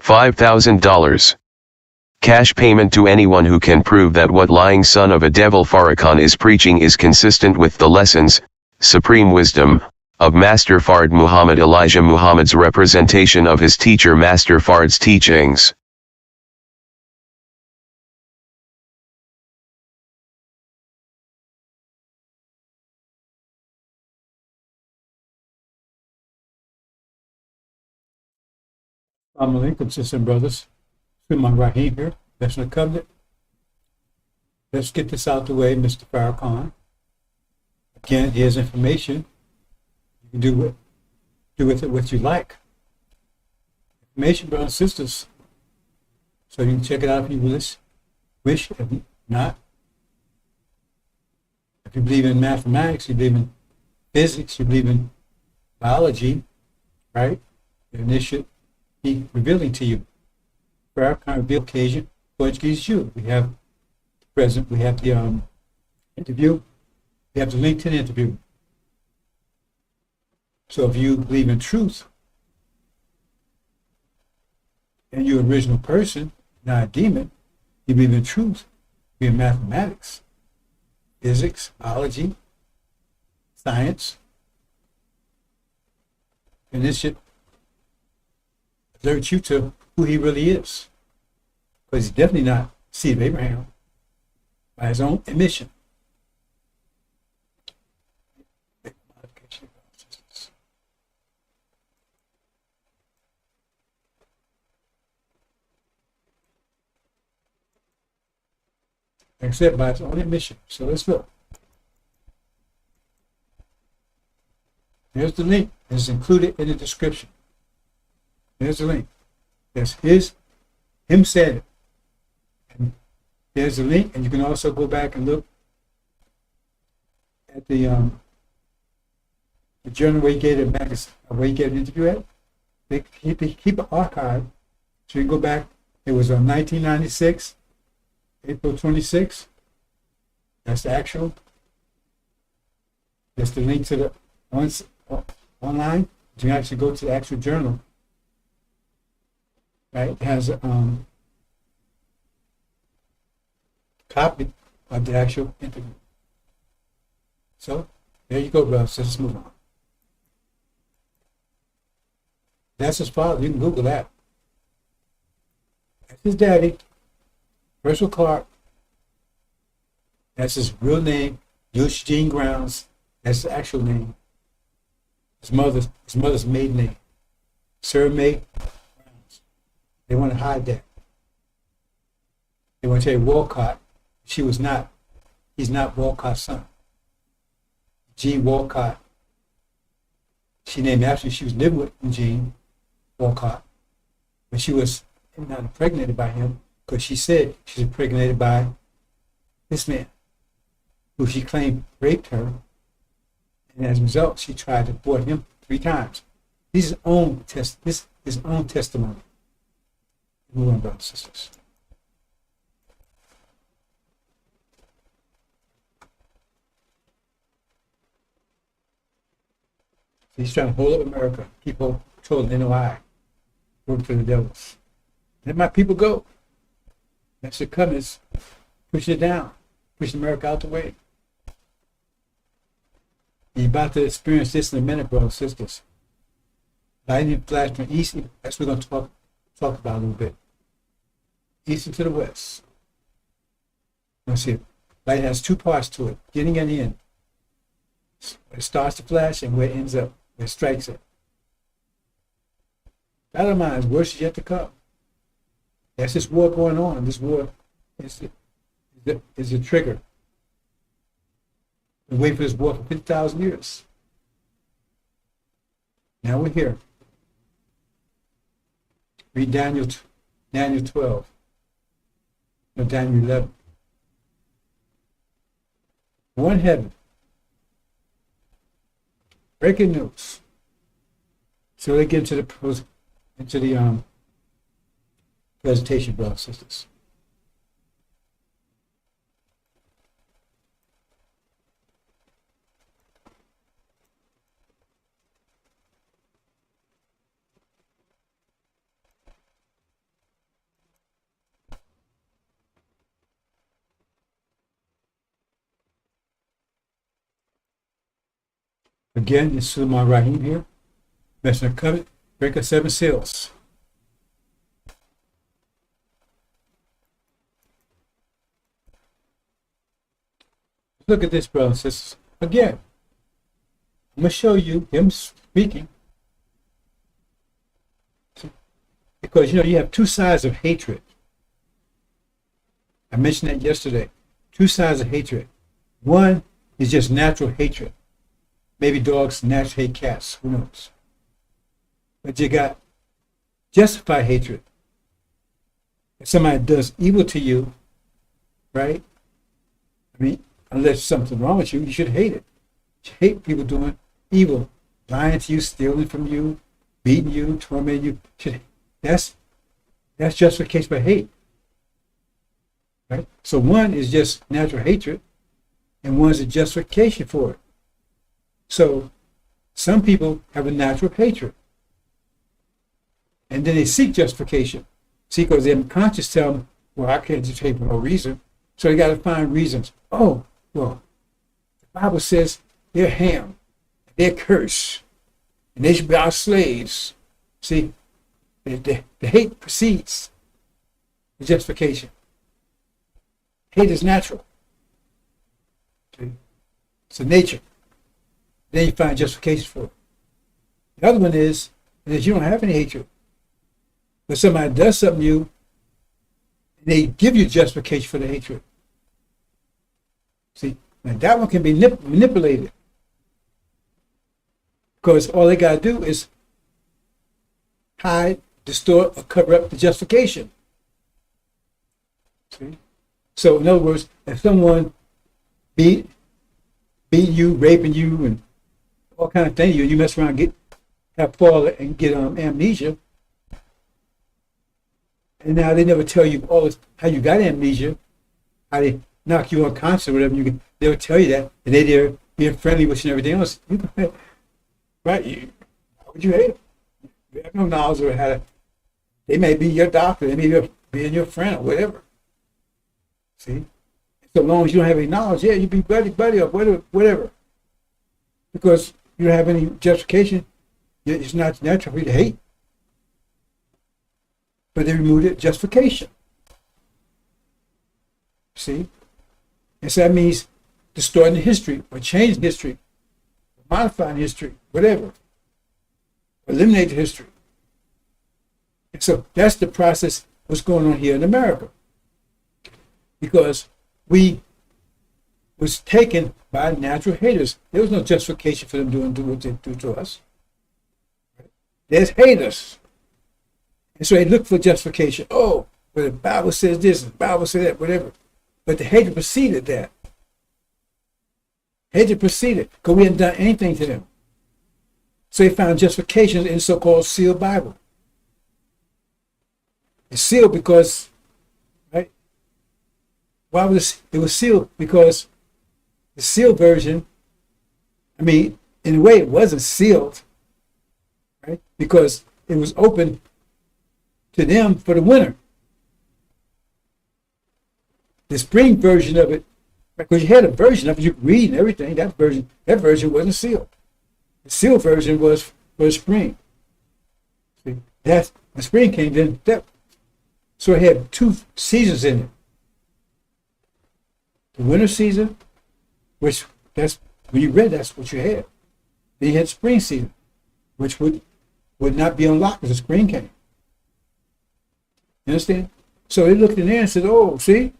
$5,000. Cash payment to anyone who can prove that what lying son of a devil Farrakhan is preaching is consistent with the lessons, supreme wisdom, of Master Fard Muhammad Elijah Muhammad's representation of his teacher Master Fard's teachings. Alaikum, sisters and brothers. Suleiman Rahim here, Best in the Covenant. Let's get this out the way, Mr. Farrakhan. Again, here's information. You can do with it what you like. Information, brothers and sisters. So you can check it out if you wish. If not. If you believe in mathematics, you believe in physics, you believe in biology, right? Then this should be revealing to you. Farrakhan reveal occasion, Portuguese Jew. We have the present, we have the interview, we have the LinkedIn interview. So if you believe in truth and you're an original person, not a demon, you believe in truth, you believe in mathematics, physics, biology, science, and this should alert you to who he really is. Because he's definitely not seed of Abraham by his own admission. Except by his own admission. So let's look. Here's the link. It's included in the description. There's the link. That's him said it. And there's the link, and you can also go back and look at the journal where you get a magazine, where you get an interview at. They keep an archive, so you can go back. It was on 1996, April 26. That's the actual. That's the link to the online. You can actually go to the actual journal. Right, it has a copy of the actual interview. So there you go, brothers. So let's move on. That's his father. You can Google that. That's his daddy, Herschel Clark. That's his real name, Eugene Grounds. That's the actual name. His mother's maiden name, Sarah May. They want to hide that. They want to tell you Walcott. He's not Walcott's son. Jean Walcott. She named after, she was living with Jean Walcott. But she was not impregnated by him because she said she was impregnated by this man, who she claimed raped her. And as a result, she tried to abort him 3 times. This is his own testimony. Move on, brothers and sisters. He's trying to hold up America, keep controlling NOI, work for the devils. Let my people go. That's the comings, push it down, push America out the way. You're about to experience this in a minute, brothers and sisters. Lightning flash from east. That's what we're going to talk about a little bit. East to the west. Let's see. Light has 2 parts to it, beginning and end. It starts to flash and where it ends up, where it strikes it. Battle minds, worse is yet to come. That's this war going on. This war is the trigger. We've been waiting for this war for 50,000 years. Now we're here. Read Daniel 12. No, Daniel 11. One heaven. Breaking news. So they get into the presentation, brothers and sisters. Again, it's Sulaiman Rahim here. Messenger of Covenant, breaker 7 seals. Look at this, brothers and sisters. Again, I'm going to show you him speaking. Because, you have two sides of hatred. I mentioned that yesterday. Two sides of hatred. One is just natural hatred. Maybe dogs naturally hate cats. Who knows? But you got justified hatred. If somebody does evil to you, right? I mean, unless something's wrong with you, you should hate it. You should hate people doing evil, lying to you, stealing from you, beating you, tormenting you. That's justification for hate. Right? So one is just natural hatred, and one is a justification for it. So some people have a natural hatred, and then they seek justification. See, because their conscience tell them, well, I can't just hate for no reason. So they got to find reasons. Oh, well, the Bible says they're Ham, they're cursed, and they should be our slaves. See, the hate precedes the justification. Hate is natural. See? It's a nature. Then you find justification for it. The other one is that you don't have any hatred. But somebody does something to you, and they give you justification for the hatred. See, now that one can be manipulated. Because all they got to do is hide, distort, or cover up the justification. See? So in other words, if someone beat you, raping you, and all kind of things, you mess around, have fall and get amnesia, and now they never tell you all this, how you got amnesia, how they knock you unconscious or whatever. They'll tell you that, and they're being friendly with you and everything else. Right? How would you hate them? You have no knowledge of how to. They may be your doctor, they may be your friend or whatever. See? So long as you don't have any knowledge, yeah, you be buddy or whatever. Because you don't have any justification, it's not natural for you to hate. But they removed it, justification. See? And so that means distorting the history, or changing history, or modifying history, whatever. Eliminate the history. And so that's the process what's going on here in America. Because we was taken by natural haters. There was no justification for them doing what they do to us. There's haters. And so they look for justification. Oh, well, the Bible says this, the Bible says that, whatever. But the hatred preceded that. Hatred preceded, because we hadn't done anything to them. So they found justification in the so-called sealed Bible. It's sealed because, right? Why was it was sealed? Because the sealed version, I mean, in a way it wasn't sealed, right? Because it was open to them for the winter. The spring version of it, because you had a version of it, you could read and everything, that version wasn't sealed. The sealed version was for spring. See, the spring came in depth. So it had two seasons in it. The winter season, which that's when you read, that's what you had. Then you had spring season, which would not be unlocked as the spring came. You understand? So they looked in there and said, oh, see?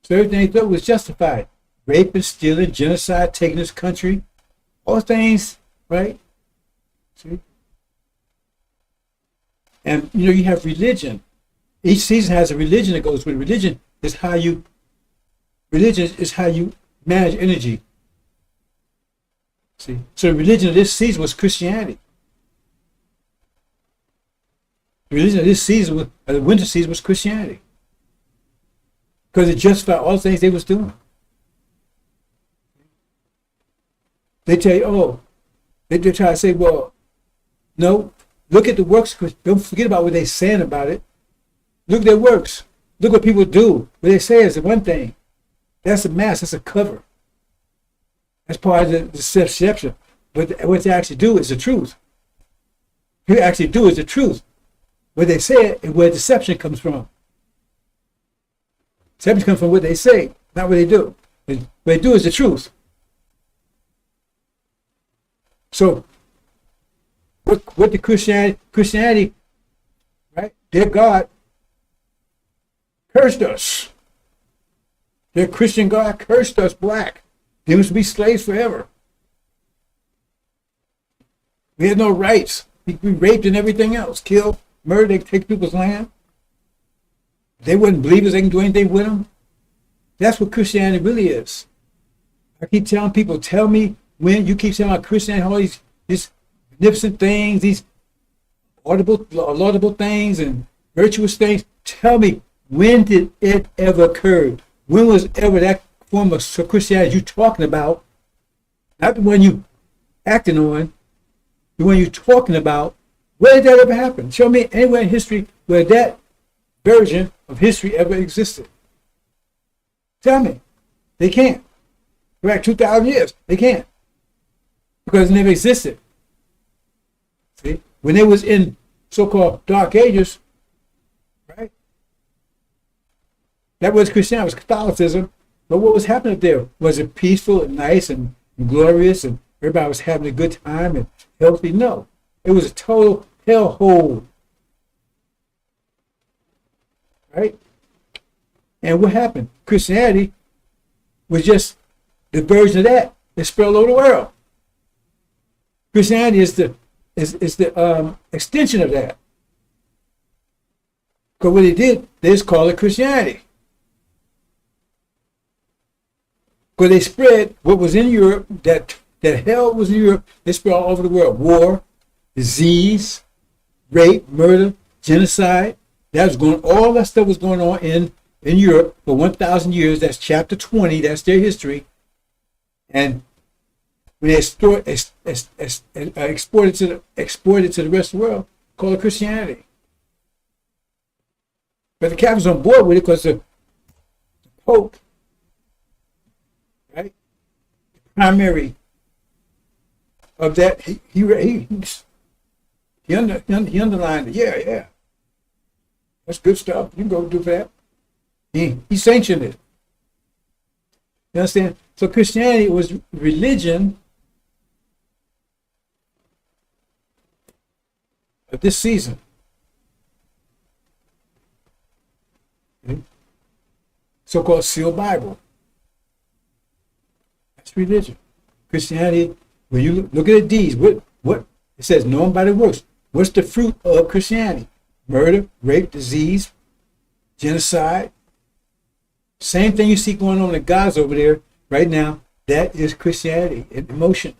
So everything they thought was justified. Raping, stealing, genocide, taking this country, all things, right? See? And you have religion. Each season has a religion that goes with it. Religion is how you manage energy. See? So the religion of this season was Christianity. The religion of this season, the winter season, was Christianity. Because it justified all the things they was doing. They tell you, oh, they try to say, well, no, look at the works. Don't forget about what they're saying about it. Look at their works. Look what people do. What they say is the one thing. That's a mask. That's a cover. That's part of the deception. But what they actually do is the truth. What they actually do is the truth. What they say and where deception comes from. Deception comes from what they say, not what they do. What they do is the truth. So, what the Christianity, right? Their God cursed us. Their Christian God cursed us black. They must be slaves forever. We had no rights. We raped and everything else. Killed, murdered, they take people's land. They wouldn't believe us, they can do anything with them. That's what Christianity really is. I keep telling people, tell me when you keep saying about Christianity, all these magnificent things, these laudable things and virtuous things. Tell me, when did it ever occur? When was ever that form of Christianity you're talking about? Not the one you acting on, the one you're talking about. Where did that ever happen? Show me anywhere in history where that version of history ever existed. Tell me. They can't. Go back 2,000 years. They can't. Because it never existed. See? When they was in so-called Dark Ages, right? That was Christianity, was Catholicism. But what was happening there? Was it peaceful and nice and glorious and everybody was having a good time and healthy? No. It was a total hellhole. Right? And what happened? Christianity was just the version of that spread all over the world. Christianity is the extension of that. Because what they did, they just called it Christianity. Because they spread what was in Europe, that hell was in Europe, they spread all over the world. War, disease, rape, murder, genocide. All that stuff was going on in Europe for 1,000 years. That's chapter 20. That's their history. And when they exported to the rest of the world, call it Christianity. But the Catholics on board with it because the Pope, right, the primary of that, he underlined it. Yeah. That's good stuff. You can go do that. He sanctioned it. You understand? So Christianity was religion of this season. Okay? So-called sealed Bible. That's religion. Christianity, when you look at the deeds, what it says, known by the works. What's the fruit of Christianity? Murder, rape, disease, genocide. Same thing you see going on in Gaza over there right now. That is Christianity in motion.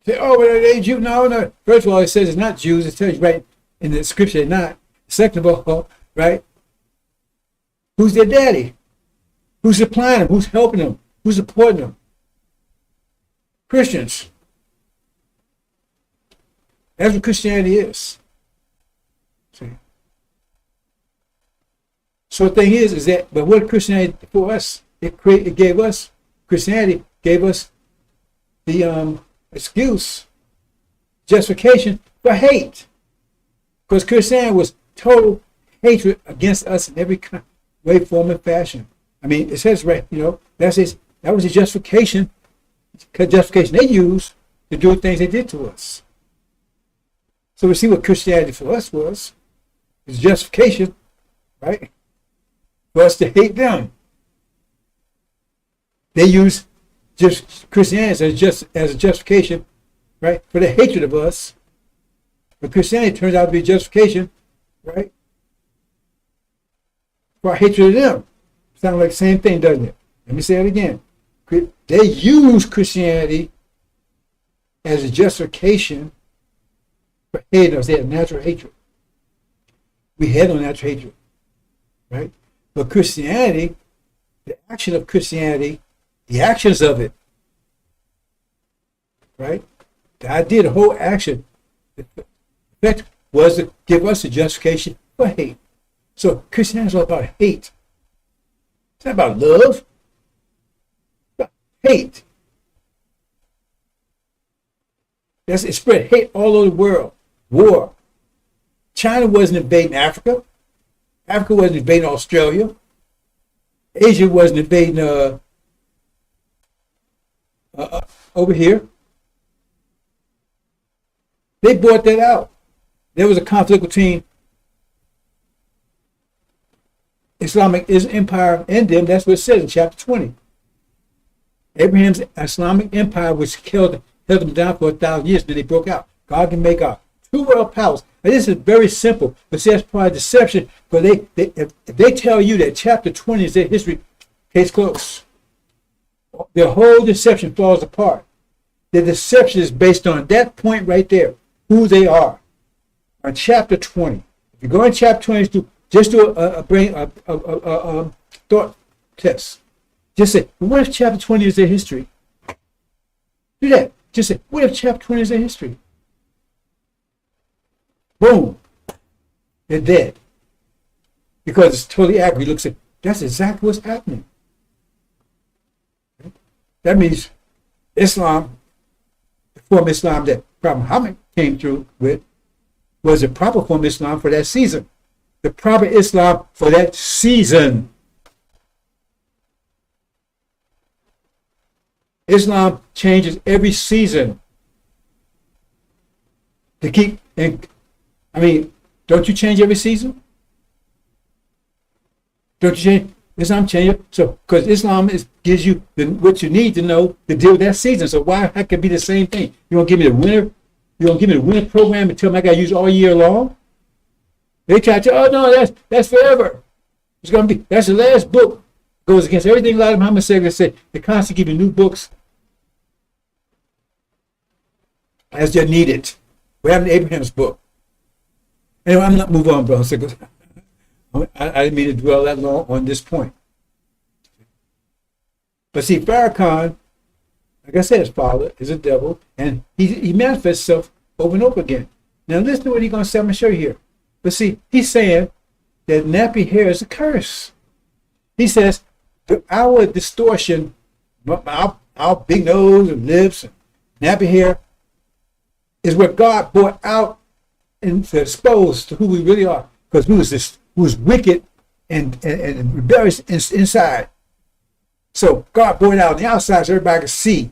Say, oh, but they Jews? No. First of all, it says it's not Jews. It tells you right in the scripture they're not. Second of all, right? Who's their daddy? Who's supplying them? Who's helping them? Who's supporting them? Christians. That's what Christianity is. See? So the thing is that, but what Christianity for us, it gave us, Christianity gave us the excuse, justification for hate. Because Christianity was total hatred against us in every way, form, and fashion. I mean, it says, right, that was the justification they used to do things they did to us. So we see what Christianity for us was. It's justification, right? For us to hate them. They use just Christianity as a justification, right, for the hatred of us. But Christianity turns out to be justification, right, for our hatred of them. Sounds like the same thing, doesn't it? Let me say it again. They use Christianity as a justification for hating us. They had natural hatred. We had no natural hatred, right? But Christianity, the action of Christianity, the actions of it, right? The idea, the whole action, the effect was to give us a justification for hate. So Christianity is all about hate. It's not about love. It's about hate. It spread hate all over the world. War. China wasn't invading Africa. Africa wasn't invading Australia. Asia wasn't invading over here. They brought that out. There was a conflict between Islamic Empire and them. That's what it says in chapter 20. Abraham's Islamic Empire, which held them down for 1,000 years, then they broke out. God can make out two world powers. And this is very simple, but see, that's part of deception. But if they tell you that chapter 20 is their history, case closed. Their whole deception falls apart. The deception is based on that point right there, who they are. On chapter 20. If you go in chapter 20, just do a thought test. Just say, well, what if chapter 20 is their history? Do that. Just say, what if chapter 20 is their history? Boom. They're dead. Because it's totally accurate. Looks at, that's exactly what's happening. That means Islam, the form of Islam that Prophet Muhammad came through with, was the proper form of Islam for that season. The proper Islam for that season. Islam changes every season. To keep, and I mean, don't you change every season? Don't you change? Islam changes. So, because Islam gives you what you need to know to deal with that season. So why it could be the same thing? You want to give me the winter? You want to give me the winter program and tell me I got to use all year long? They try to, oh no, that's forever. It's going to be, that's the last book. Goes against everything Elijah Muhammad said. They constantly give you new books as they're needed. We have Abraham's book. Anyway, I'm not move on, bro. I didn't mean to dwell that long on this point. But see, FARRAKHAN, like I said, his father is a devil, and he manifests himself over and over again. Now listen to what he's going to say. I'm going to show you here. But see, he's saying that nappy hair is a curse. He says our distortion, our big nose and lips and nappy hair is what God brought out and exposed to who we really are. Because we was wicked and rebellious inside. So God brought it out on the outside so everybody could see.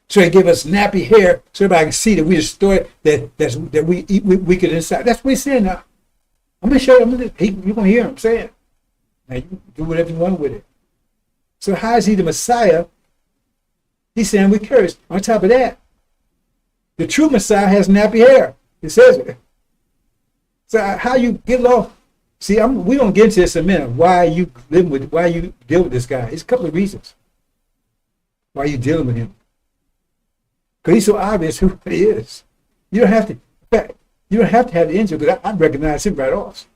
So he gave us nappy hair so everybody can see that we distorted, that we eat wicked inside. That's what he's saying now. I'm going to show you. You're going to hear him saying. Now you do whatever you want with it. So how is he the Messiah? He's saying we cursed. On top of that, the true Messiah has nappy hair. It says it. So how you get off? See, we're going to get into this in a minute. Why you deal with this guy? It's a couple of reasons. Why you dealing with him? Because he's so obvious who he is. You don't have to. In fact, you don't have to have the injury, because I recognize him right off.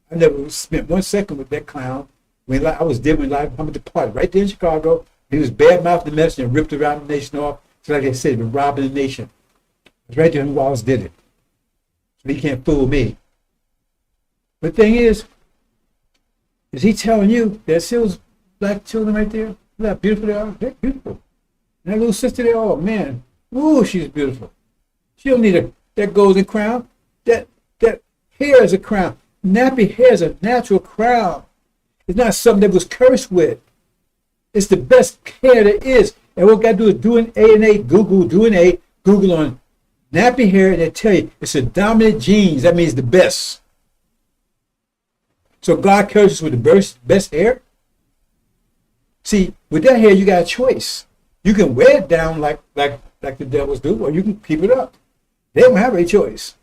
I never spent 1 second with that clown when I was dealing with Elijah Muhammad departed right there in Chicago. He was bad-mouthed the message and ripped around the nation off. So like I said, he was robbing the nation. It was right there when Wallace did it. So he can't fool me. But the thing is he telling you that those black children right there, look how beautiful they are? They're beautiful. And that little sister there, oh man, ooh, she's beautiful. She don't need that golden crown. That hair is a crown. Nappy hair is a natural crown. It's not something that was cursed with. It's the best hair there is. And what we got to do is do an A&A, Google on nappy hair, and they tell you it's a dominant genes. That means the best. So God curses with the best hair. See, with that hair, you got a choice. You can wear it down like the devils do, or you can keep it up. They don't have a choice.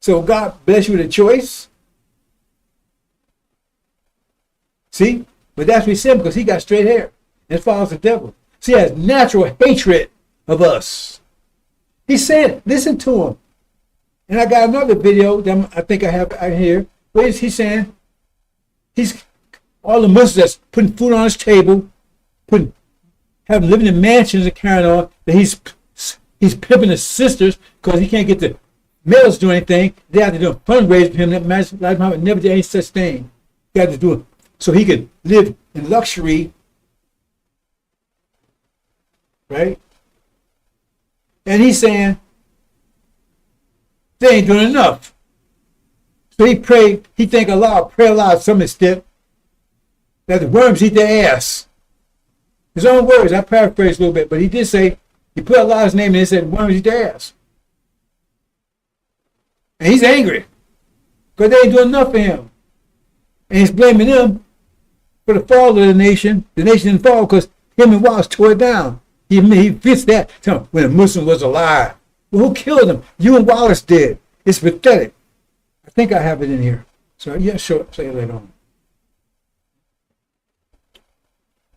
So God bless you with a choice. See? But that's what he said, because he got straight hair and follows the devil. See, he has natural hatred of us. He's saying, listen to him. And I got another video that I think I have out here. What is he saying? He's all the Muslims that's putting food on his table, having living in mansions and carrying on, that he's pimping his sisters because he can't get the males to do anything. They have to do a fundraiser for him. That Muhammad never did any such thing. He had to do it so he could live in luxury right? And he's saying they ain't doing enough. So he prayed, he think aloud, pray aloud to some extent, that the worms eat their ass. His own words, I paraphrase a little bit, but he did say, he put Allah's name and he said, worms eat their ass. And he's angry because they ain't doing enough for him. And he's blaming them for the fall of the nation. The nation didn't fall because him and Wallace tore it down. He fits that. Tell him, when a Muslim was alive. Well, who killed him? You and Wallace did. It's pathetic. I think I have it in here. So, yeah, sure. Say it later on.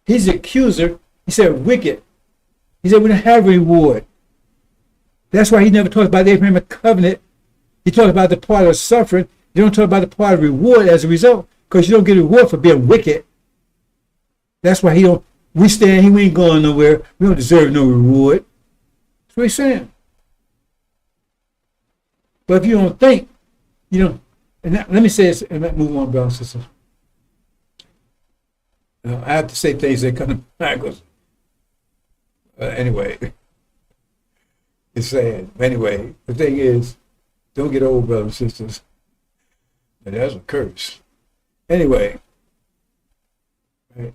He's the accuser. He said, wicked. He said, we don't have a reward. That's why he never talks about the Abrahamic covenant. He talks about the part of suffering. You don't talk about the part of reward as a result, because you don't get a reward for being wicked. That's why we stand here, we ain't going nowhere. We don't deserve no reward. That's what he's saying. But if you don't think, you don't, and let me say this, and move on, brothers and sisters. I have to say things that kind of angles. Anyway, it's sad. Anyway, the thing is, don't get old, brothers and sisters. And that's a curse. Anyway, right?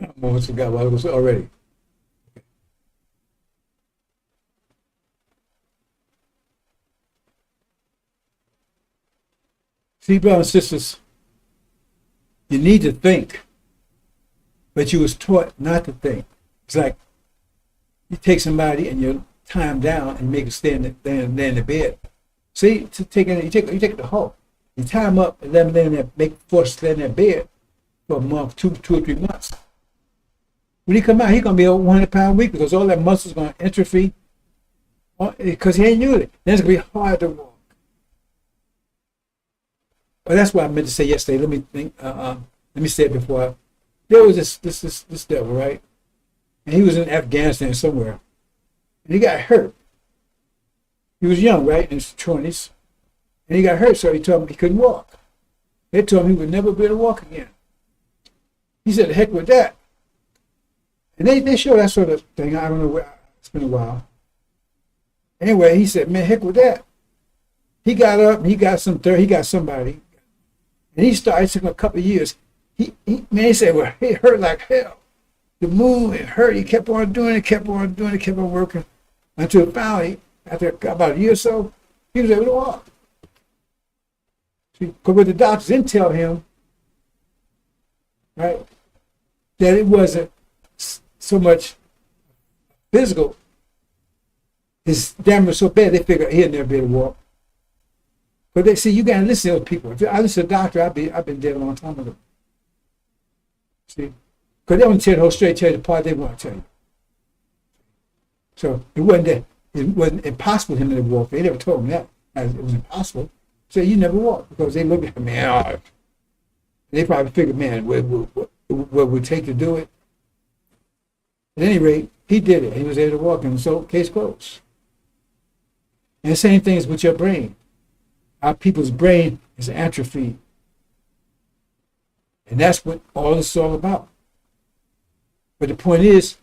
I almost forgot what I was already. See, brothers and sisters, you need to think, but you was taught not to think. It's like you take somebody and you tie them down and make them stand in the bed. See, you take the Hulk, you tie them up and let them lay in there, make force stand in their bed for a month, two or 3 months. When he come out, he's gonna be a 100-pound weak because all that muscle's gonna atrophy because he ain't used it. Then it's gonna be hard to walk. But that's what I meant to say yesterday. Let me think. Let me say it before. There was this devil, right? And he was in Afghanistan somewhere, and he got hurt. He was young, right, in his 20s, and he got hurt. So he told him he couldn't walk. They told him he would never be able to walk again. He said, "The heck with that." And they show that sort of thing. I don't know where. It's been a while. Anyway, he said, "Man, heck with that." He got up. And he got somebody. And he started, it took him a couple of years. He said, well, it hurt like hell. The moon, it hurt. He kept on doing it, kept on working. Until finally, after about a year or so, he was able to walk. Because what the doctors didn't tell him, right, that it wasn't so much physical. His damage was so bad, they figured he'd never be able to walk. But they see, you got to listen to those people. If I listen to a doctor, I've been dead a long time ago. See? Because they don't tell the whole story, tell you the part they want to tell you. So it wasn't impossible for him to walk. They never told him that. It was impossible. So you never walk because they look at him, man. They probably figured, man, what would it take to do it? At any rate, he did it. He was able to walk, and so case closed. And the same thing is with your brain. Our people's brain is atrophied. And that's what all this is all about. But the point is,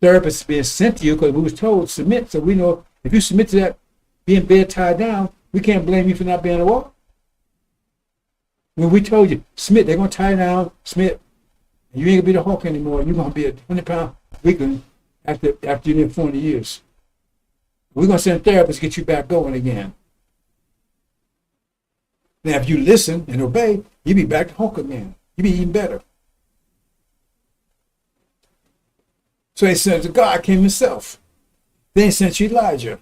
therapists being sent to you because we was told submit. So we know if you submit to that being bed tied down, we can't blame you for not being able to walk. When we told you, submit, they're going to tie you down, submit. And you ain't going to be the Hulk anymore. You're going to be a 20-pound weakling after you live 40 years. We're going to send therapists to get you back going again. Now, if you listen and obey, you'll be back to Hulk again. You'll be even better. So they sent God came himself. Then he sent you Elijah.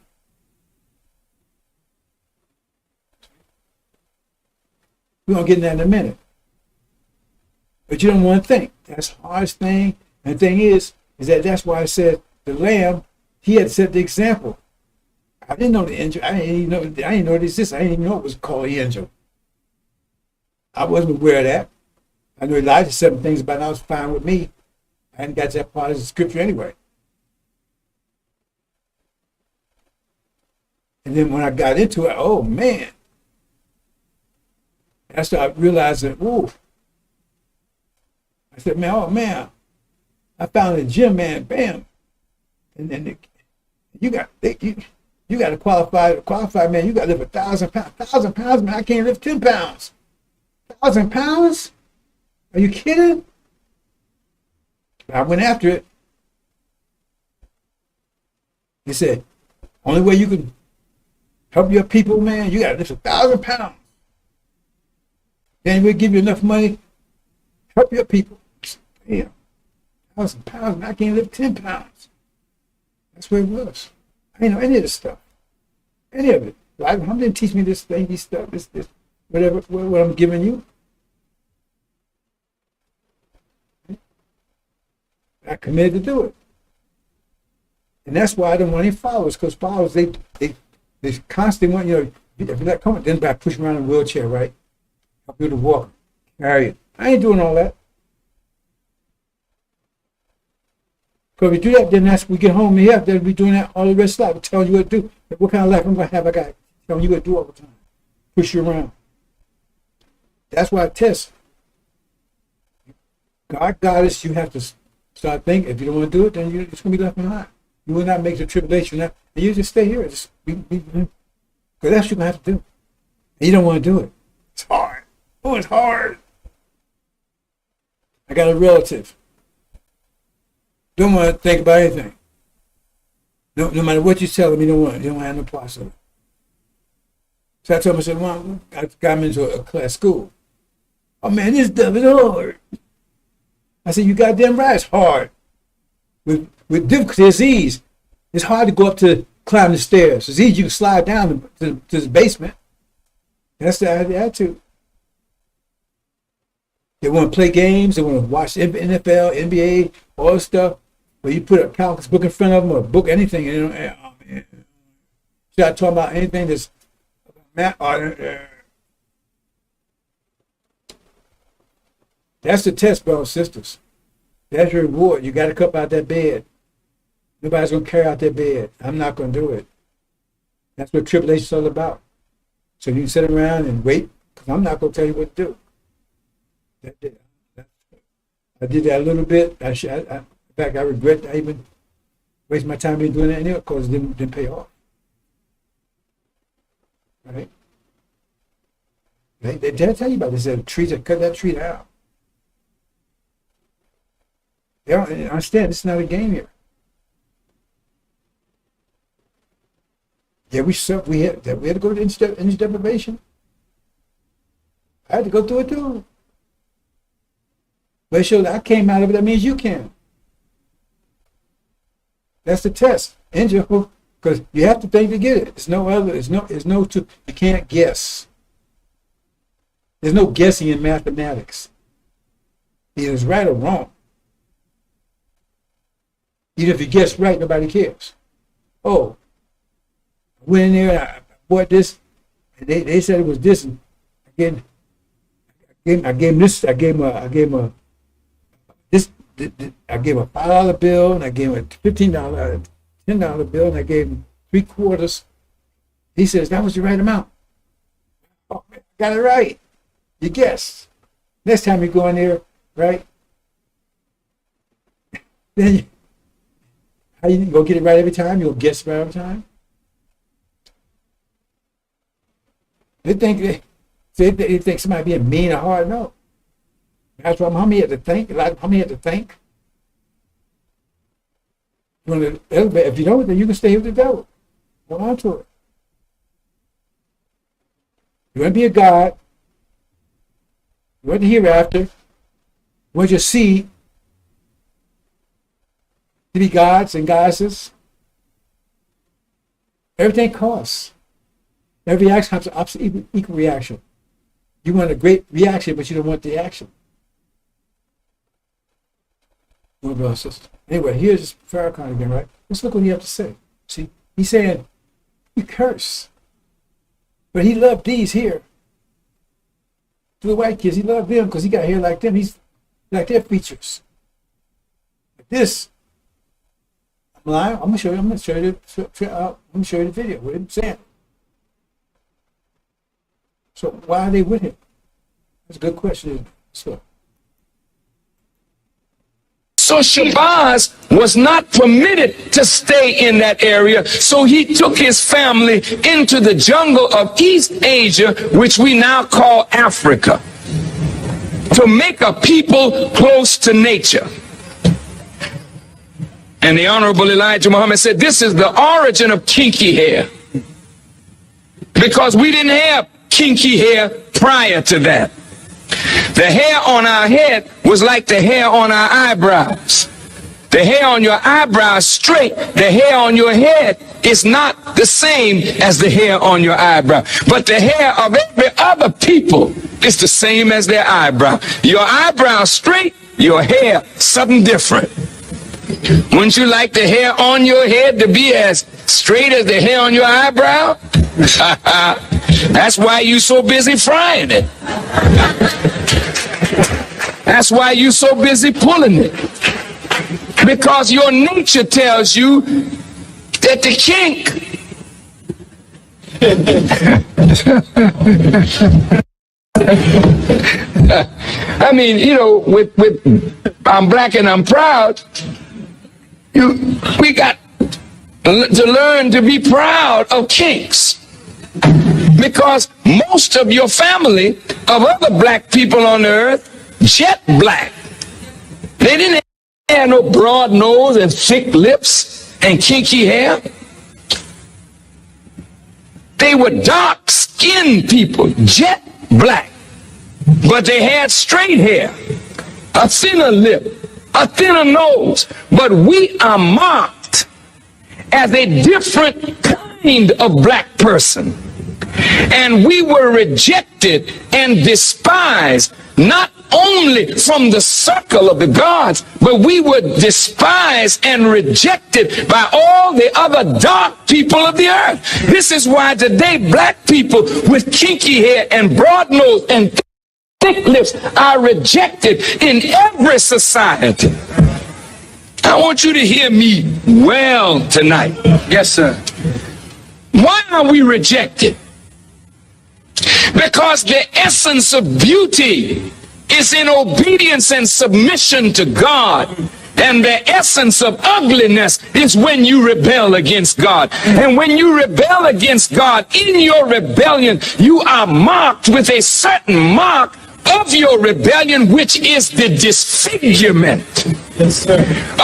We're going to get in that in a minute. But you don't want to think. That's the hardest thing. And the thing is that that's why I said the Lamb, he had set the example. I didn't know the angel. I didn't know it existed. I didn't even know it was called the angel. I wasn't aware of that. I knew Elijah said some things about it. I was fine with me. I hadn't got that part of the scripture anyway. And then when I got into it, oh man. I started realizing, ooh. I said, man, oh man. I found a gym, man, bam. And then you got to qualify, man. You got to lift 1,000 pounds. 1,000 pounds, man. I can't lift 10 pounds. 1,000 pounds? Are you kidding? I went after it. He said, only way you can help your people, man, you got to lift 1,000 pounds. Then we'll give you enough money. Help your people. Damn. 1,000 pounds, man. I can't lift 10 pounds. That's where it was. I didn't know any of this stuff. Any of it. How didn't teach me this thing, this stuff, this, whatever, what I'm giving you? I committed to do it. And that's why I don't want any followers, because followers, they constantly want, if you're not coming, then I push them around in a wheelchair, right? Help you to walk, carry it. I ain't doing all that. Because if we do that, then that's we get home here, then we doing that all the rest of life. I'm telling you what to do. What kind of life I'm going to have? I got telling you what to do all the time. Push you around. That's why I test. God got us. You have to start thinking. If you don't want to do it, then you're just going to be left behind. You will not make the tribulation. And you just stay here. Just because that's what you're going to have to do. And you don't want to do it. It's hard. Oh, it's hard. I got a relative. Don't want to think about anything. No matter what you tell them, you don't want to have no parts of it. So I told him, I said, Mom, I got him into a class school. Oh man, this stuff is hard. I said, you goddamn right, it's hard. With difficulty, it's easy. It's hard to go up to climb the stairs. It's easy you can slide down to the basement. That's the attitude. They want to play games. They want to watch NFL, NBA, all this stuff. But you put a calculus book in front of them or a book, anything. Should I talk about anything that's math? That's the test, brothers and sisters. That's your reward. You got to come out that bed. Nobody's going to carry out that bed. I'm not going to do it. That's what tribulation's all about. So you can sit around and wait, because I'm not going to tell you what to do. I did that a little bit. In fact, I regret I even waste my time in doing that anyway, because it didn't pay off. Right? They tell you about this. They said, cut that tree down. They don't understand. This is not a game here. Yeah, we had to go to inch deprivation. I had to go through it too. But it shows I came out of it. That means you can. That's the test. Because you have to think to get it. It's no other. You can't guess. There's no guessing in mathematics. Either it's right or wrong. Even if you guess right, nobody cares. Oh, I went in there and I bought this. And they said it was this. And again, I gave him this. I gave him a $5 bill, and I gave him a $10 bill, and I gave him 3/4. He says, that was the right amount. Oh, man, got it right. You guessed. Next time you go in there, right? Then how you go get it right every time? You'll guess right every time? They think somebody being mean or hard. No. That's why Mommy had to think. Mommy had to think. If you know it, then you can stay with the devil. Hold on to it. You want to be a God. You want the hereafter. You want your seed to be gods and goddesses. Everything costs. Every action has an opposite equal reaction. You want a great reaction, but you don't want the action. Anyway, here's FARRAKHAN again, right? Let's look what he has to say. See, he's saying, you curse. But he loved these here. To the white kids, he loved them because he got hair like them. He's like their features. Like this. I'm lying. I'm gonna show you. I'm gonna show you the video with him saying. So why are they with him? That's a good question. So. So Shabazz was not permitted to stay in that area. So he took his family into the jungle of East Asia, which we now call Africa, to make a people close to nature. And the Honorable Elijah Muhammad said, this is the origin of kinky hair. Because we didn't have kinky hair prior to that. The hair on our head was like the hair on our eyebrows. The hair on your eyebrows straight, the hair on your head is not the same as the hair on your eyebrow. But the hair of every other people is the same as their eyebrow. Your eyebrow straight, your hair something different. Wouldn't you like the hair on your head to be as straight as the hair on your eyebrow? That's why you so busy frying it. That's why you so busy pulling it. Because your nature tells you that the kink I mean, you know, with I'm black and I'm proud, we got to learn to be proud of kinks. Because most of your family of other black people on the earth, jet black. They didn't have no broad nose and thick lips and kinky hair. They were dark-skinned people, jet black. But they had straight hair, a thinner lip, a thinner nose. But we are marked as a different kind of black person. And we were rejected and despised, not only from the circle of the gods, but we were despised and rejected by all the other dark people of the earth. This is why today black people with kinky hair and broad nose and thick lips are rejected in every society. I want you to hear me well tonight. Yes, sir. Why are we rejected? Because the essence of beauty is in obedience and submission to God. And the essence of ugliness is when you rebel against God. And when you rebel against God, in your rebellion, you are marked with a certain mark of your rebellion, which is the disfigurement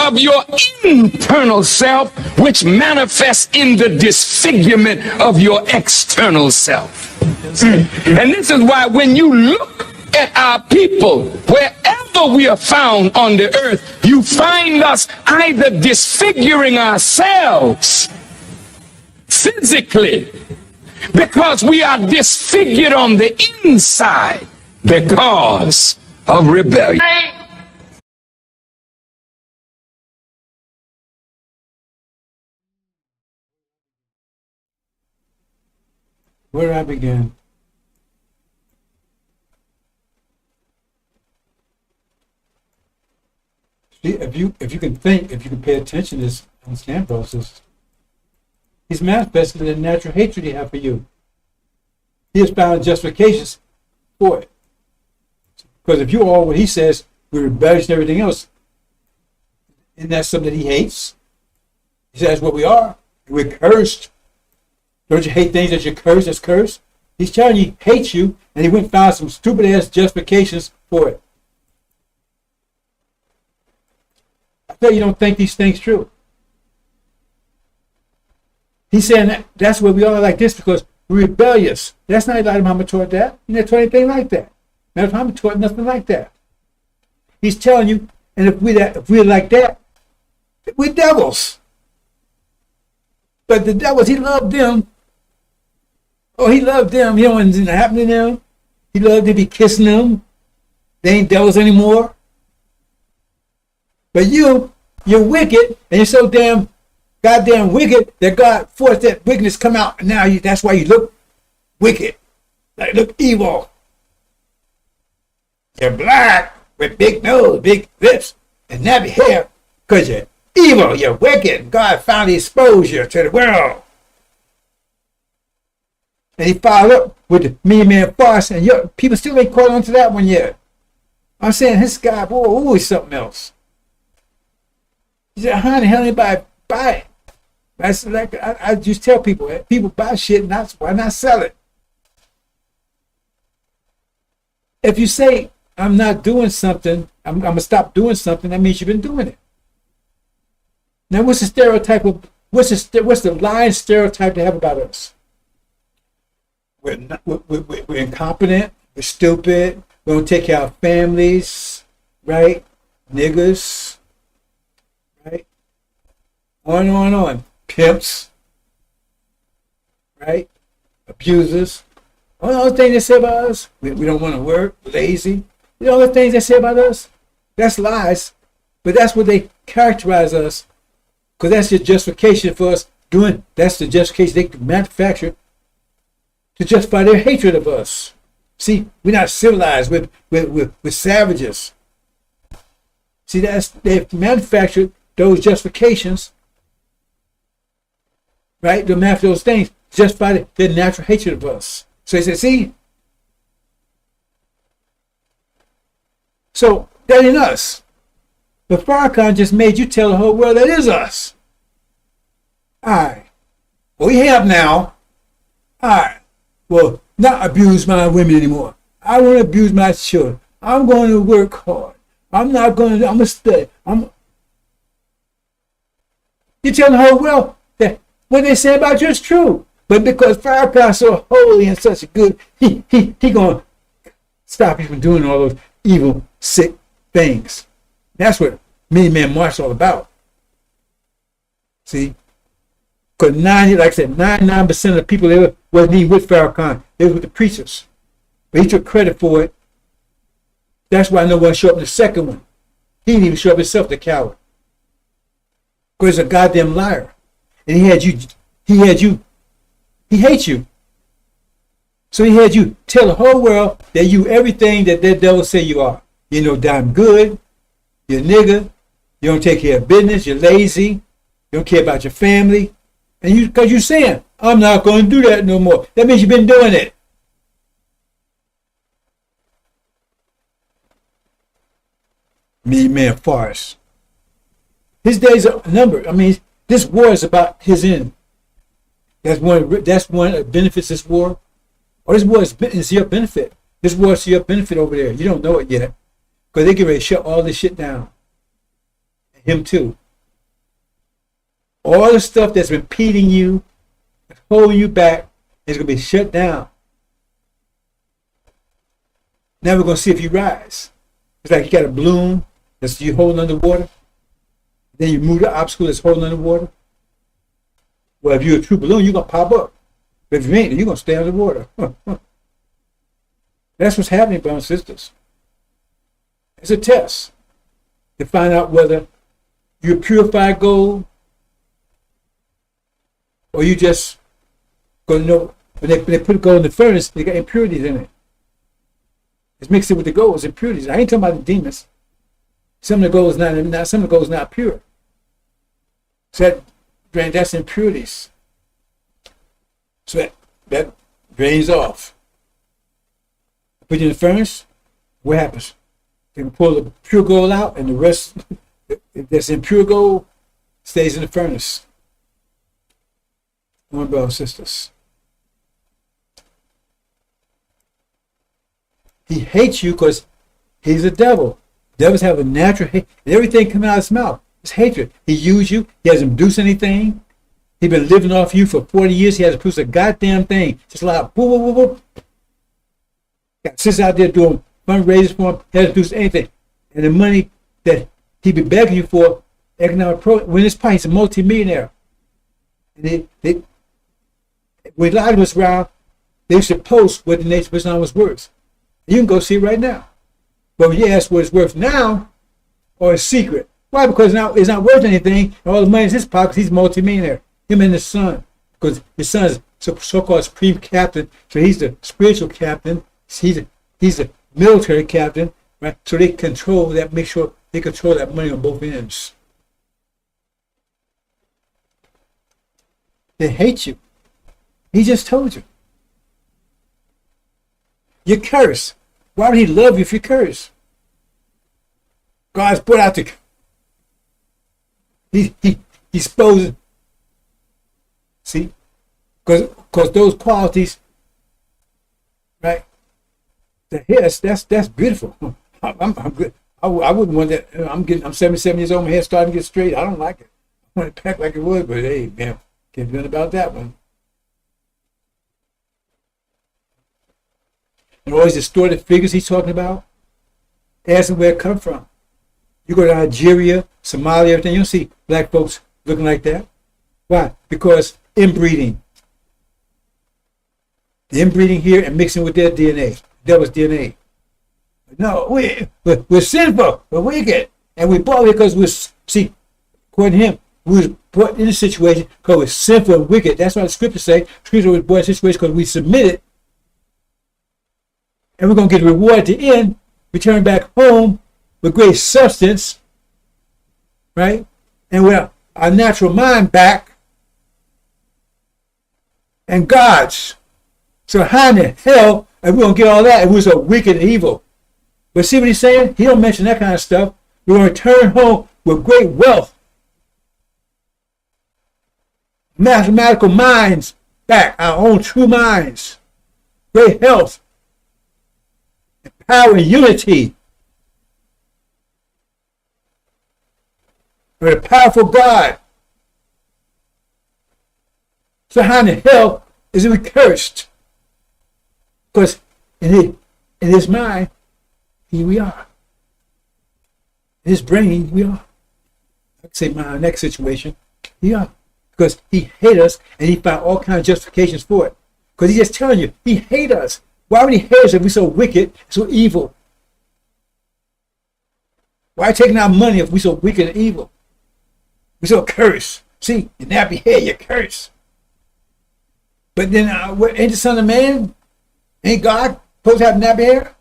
of your internal self, which manifests in the disfigurement of your external self. And this is why when you look at our people, wherever we are found on the earth, you find us either disfiguring ourselves physically, because we are disfigured on the inside because of rebellion. Where I began. See, if you can think, if you can pay attention to this understand process, he's manifested in the natural hatred he has for you. He has found justifications for it. Because if you are what he says, we're rebellious and everything else, isn't that something that he hates? He says what we are. We're cursed. Don't you hate things that you're cursed, that's cursed? He's telling you he hates you, and he went and found some stupid ass justifications for it. I bet you don't think these things true. He's saying that's where we are like this because we're rebellious. That's not Elijah Muhammad taught that. He never taught anything like that. Elijah Muhammad taught nothing like that. He's telling you, and if we're like that, we're devils. But the devils, he loved them. Oh, he loved them. He don't want anything to happen to them. He loved to be kissing them. They ain't devils anymore. But you're wicked, and you're so goddamn wicked that God forced that wickedness come out, and now that's why you look wicked. Like look evil. You're black with big nose, big lips, and nappy hair, because you're evil, you're wicked. God finally exposed you to the world. And he followed up with the man farce, and people still ain't caught on to that one yet. I'm saying this guy, boy, he's something else. He said, how the hell anybody buy it? That's like I just tell people, people buy shit, why not sell it? If you say I'm not doing something, I'm gonna stop doing something, that means you've been doing it. Now, what's the stereotype of what's the lying stereotype they have about us? We're incompetent, we're stupid, we don't take care of our families, right? Niggas, right? On and on and on. Pimps, right? Abusers. All the other things they say about us, we don't want to work, lazy. You know, all the things they say about us, that's lies. But that's what they characterize us, because that's the justification for us doing. That's the justification they manufacture to justify their hatred of us. See, we're not civilized. We're savages. See, they've manufactured those justifications, right? They manufacture those things justify their natural hatred of us. So they say, see, so that ain't us. But Farrakhan just made you tell the whole world that is us. All right. Well, we have now. All right. Well, not abuse my women anymore. I won't abuse my children. I'm going to work hard. I'm going to study. You tell the whole world that what they say about you is true. But because Farrakhan's so holy and such a good, he going to stop you from doing all those evil, sick things. That's what Many Man March is all about. See? Because like I said, 99% of the people there wasn't even with Farrakhan. They were with the preachers. But he took credit for it. That's why no one showed up in the second one. He didn't even show up himself, the coward. Because he's a goddamn liar. And he hates you. So he had you tell the whole world that you everything that devil say you are. You're no damn good. You're a nigga. You don't take care of business. You're lazy. You don't care about your family. And because you're saying, I'm not going to do that no more. That means you've been doing it. Me, man, farce. His days are numbered. I mean, this war is about his end. That's one that benefits this war. Or this war is your benefit. This war is your benefit over there. You don't know it yet. Because they get ready to shut all this shit down. Him too. All the stuff that's been impeding you, holding you back, is going to be shut down. Now we're going to see if you rise. It's like you got a balloon that's you holding underwater. Then you move the obstacle that's holding underwater. Well, if you're a true balloon, you're going to pop up. But if you ain't, you're going to stay underwater. That's what's happening, brothers and sisters. It's a test to find out whether you're purified gold or you just going to know. When they put gold in the furnace, they got impurities in it. It's mixed in with the gold. It's impurities. I ain't talking about the demons. Some of the gold is not pure. So that's impurities. So that drains off. Put you in the furnace, what happens? They can pull the pure gold out, and the rest that's impure gold stays in the furnace. My brothers and sisters. He hates you because he's a devil. Devils have a natural hate. Everything coming out of his mouth is hatred. He used you. He hasn't produced anything. He's been living off you for 40 years. He hasn't produced a goddamn thing. Just like boop, boop, boop, boop. Got sisters out there doing fundraisers for him. He hasn't produced anything. And the money that he be begging you for, economic when this point, he's a multi-millionaire. And when a lot of us around, they used to post what the nature was worth. You can go see it right now. But when you ask what it's worth now, or it's secret. Why? Because now it's not worth anything. And all the money in his pockets, he's multi-millionaire. Him and his son. Because his son is so-called supreme captain. So he's the spiritual captain. He's a military captain. Right? So they control that, make sure they control that money on both ends. They hate you. He just told you. You're cursed. Why would he love you if you're cursed? God's put out the... He's exposing. See, because those qualities, right? The hair, that's beautiful. I'm good. I wouldn't want that. I'm 77 years old. My hair starting to get straight. I don't like it. I want it packed like it would, but hey, man, can't do nothing about that one. And all these distorted figures he's talking about, ask him where it come from. You go to Nigeria, Somalia, everything, you don't see black folks looking like that. Why? Because inbreeding. The inbreeding here and mixing with their DNA, devil's DNA. No, we're sinful, we're wicked, and we bought it because according to him, we was brought in a situation because we're sinful and wicked. That's why the scriptures say, scripture was brought in a situation because we submitted, and we're going to get a reward at the end, return back home with great substance, right? And with our natural mind back, and God's. So how in the hell are we going to get all that if we're so wicked and evil? But see what he's saying? He don't mention that kind of stuff. We're going to return home with great wealth. Mathematical minds back, our own true minds. Great health. And power and unity. With a powerful God. So how in the hell is it cursed? Because in his mind, here we are. In his brain, we are. I could say my next situation, we are. Because he hates us and he found all kinds of justifications for it. Because he's just telling you, he hates us. Why would he hate us if we're so wicked, so evil? Why taking our money if we're so wicked and evil? We're so cursed. See, your nappy hair, you're cursed. But then, ain't the Son of Man? Ain't God supposed to have nappy hair?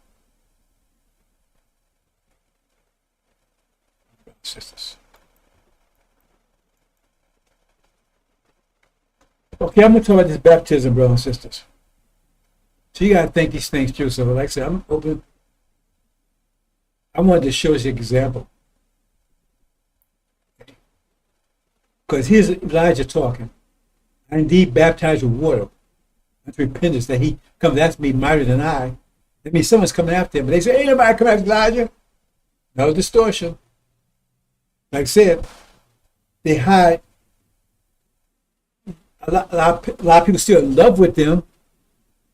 Sisters. Okay, I'm going to talk about this baptism, brothers and sisters. So you got to think these things through. So like I said, I'm open. I wanted to show us an example. Because here's Elijah talking. I indeed baptize with water. That's repentance that he comes after me mightier than I. That means someone's coming after him. But they say, ain't nobody coming after Elijah. No distortion. Like I said, they hide. A lot of people still in love with them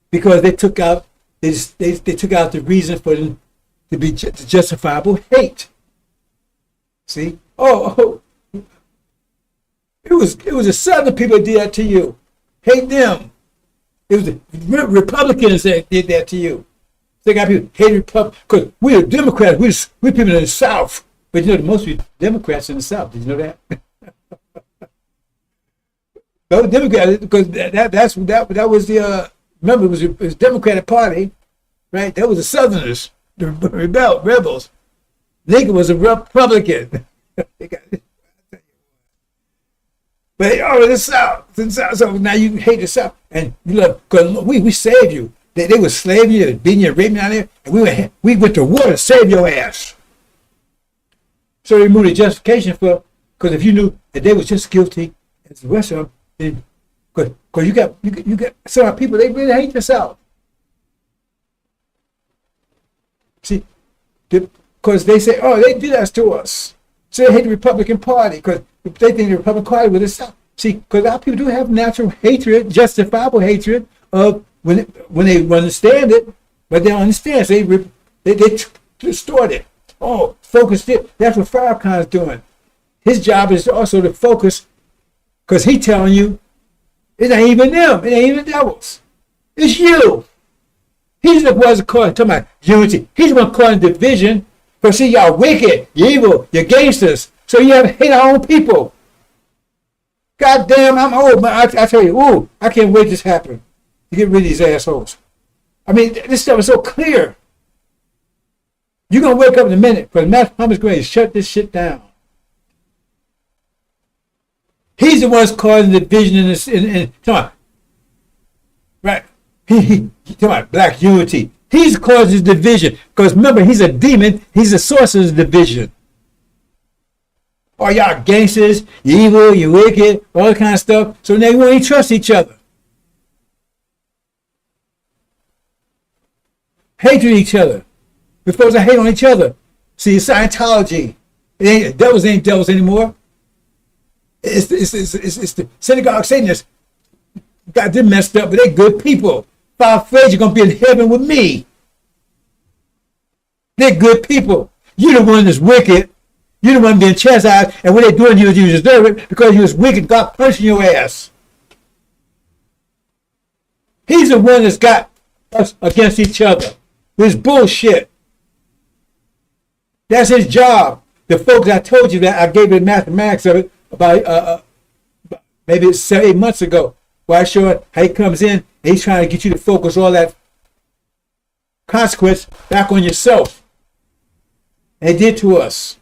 because they took out they took out the reason for them to be justifiable hate. See? Oh, it was the Southern people that did that to you. Hate them. It was the Republicans that did that to you. They got people hate Republicans because we're Democrats. We're people in the South. But you know, most of Democrats in the South. Did you know that? No, Democrats, because that was the remember it was Democratic Party, right? That was the Southerners, the rebels. Lincoln was a Republican. But the South. So now you hate the South, and you love because we saved you. They were slaving you, beating you, raping you down there, and we went to war to save your ass. So they removed the justification for, because if you knew that they was just guilty as the rest of them, then because you got some people, they really hate the South. See, because they say, oh, they did that to us. So they hate the Republican Party because they think the Republican Party was the South. See, because our people do have natural hatred, justifiable hatred of when they understand it, but they don't understand. So they distort it. Oh, focus it. That's what FARRAKHAN is doing. His job is also to focus, because he's telling you, it ain't even them. It ain't even devils. It's you. He's the one talking about unity. He's the one causing division. Because see, y'all wicked, you're evil, you're gangsters. So you have to hate our own people. God damn, I'm old, man. I tell you, I can't wait this happen. To get rid of these assholes. I mean, this stuff is so clear. You're going to wake up in a minute, because Matt Muhammad's going to shut this shit down. He's the one that's causing the division in this. Come on. Right? He talking about black unity. He's causing division. Because remember, he's a demon. He's the source of the division. Oh, y'all gangsters, you evil, you wicked, all that kind of stuff. So now you won't even trust each other. Hatred each other. We're supposed to hate on each other. See, Scientology. Devils ain't devils anymore. It's the synagogue Satanists. Got them messed up, but they're good people. If I'm afraid you're going to be in heaven with me. They're good people. You're the one that's wicked. You're the one being chastised, and what they're doing to you, you deserve it because you was wicked. God punishing your ass. He's the one that's got us against each other. This bullshit. That's his job. The folks I told you that I gave you the mathematics of it about maybe it's 7-8 months ago, where I showed how he comes in and he's trying to get you to focus all that consequence back on yourself. And he did to us.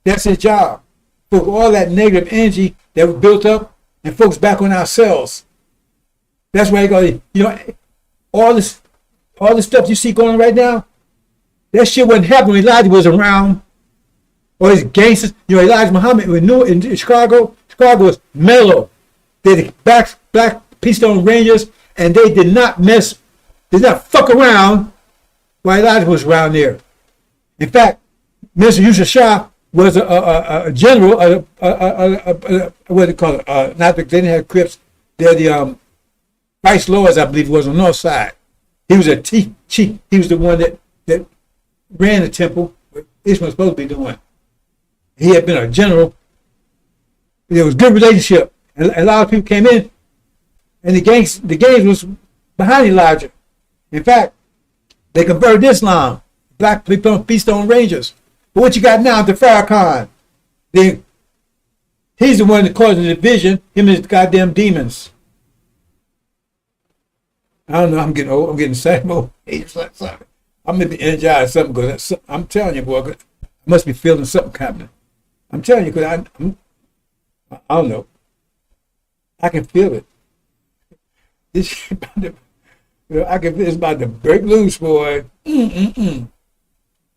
That's his job. Put all that negative energy that was built up and focus back on ourselves. That's why he goes, all this stuff you see going on right now, that shit wasn't happening when Elijah was around. Or his gangsters. Elijah Muhammad in Chicago was mellow. They had black Keystone Rangers, and they did not fuck around while Elijah was around there. In fact, Mr. Yusuf Shah was a general, what do you call it? Not they didn't have Crips. They're the vice lords, I believe, was on the north side. He was a chief. He was the one that ran the temple. Ishmael was supposed to be doing. He had been a general. There was a good relationship, and a lot of people came in, and the gangs was behind Elijah. In fact, they converted Islam. Black Keystone Rangers. But what you got now, the FARRAKHAN, he's the one that caused the division. Him and his goddamn demons. I don't know. I'm getting old. I'm getting sad. I'm gonna be energized. Something because I'm telling you, boy, I must be feeling something happening. I'm telling you, because I don't know. I can feel it. This shit about to, I can feel it's about to break loose, boy.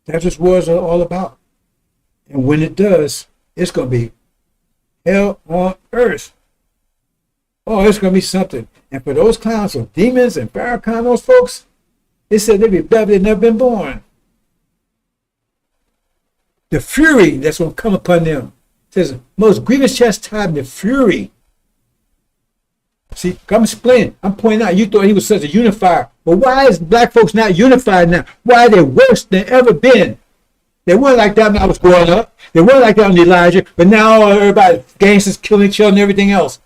That's what wars are all about. And when it does, it's going to be hell on earth. Oh, it's going to be something. And for those clowns of demons and Farrakhan, those folks, they said they'd be better than never been born. The fury that's going to come upon them. It says, most grievous chastisement, the fury. See, I'm explaining. I'm pointing out, you thought he was such a unifier. But why is black folks not unified now? Why are they worse than ever been? They weren't like that when I was growing up. They weren't like that on Elijah. But now everybody, gangsters killing each other and everything else.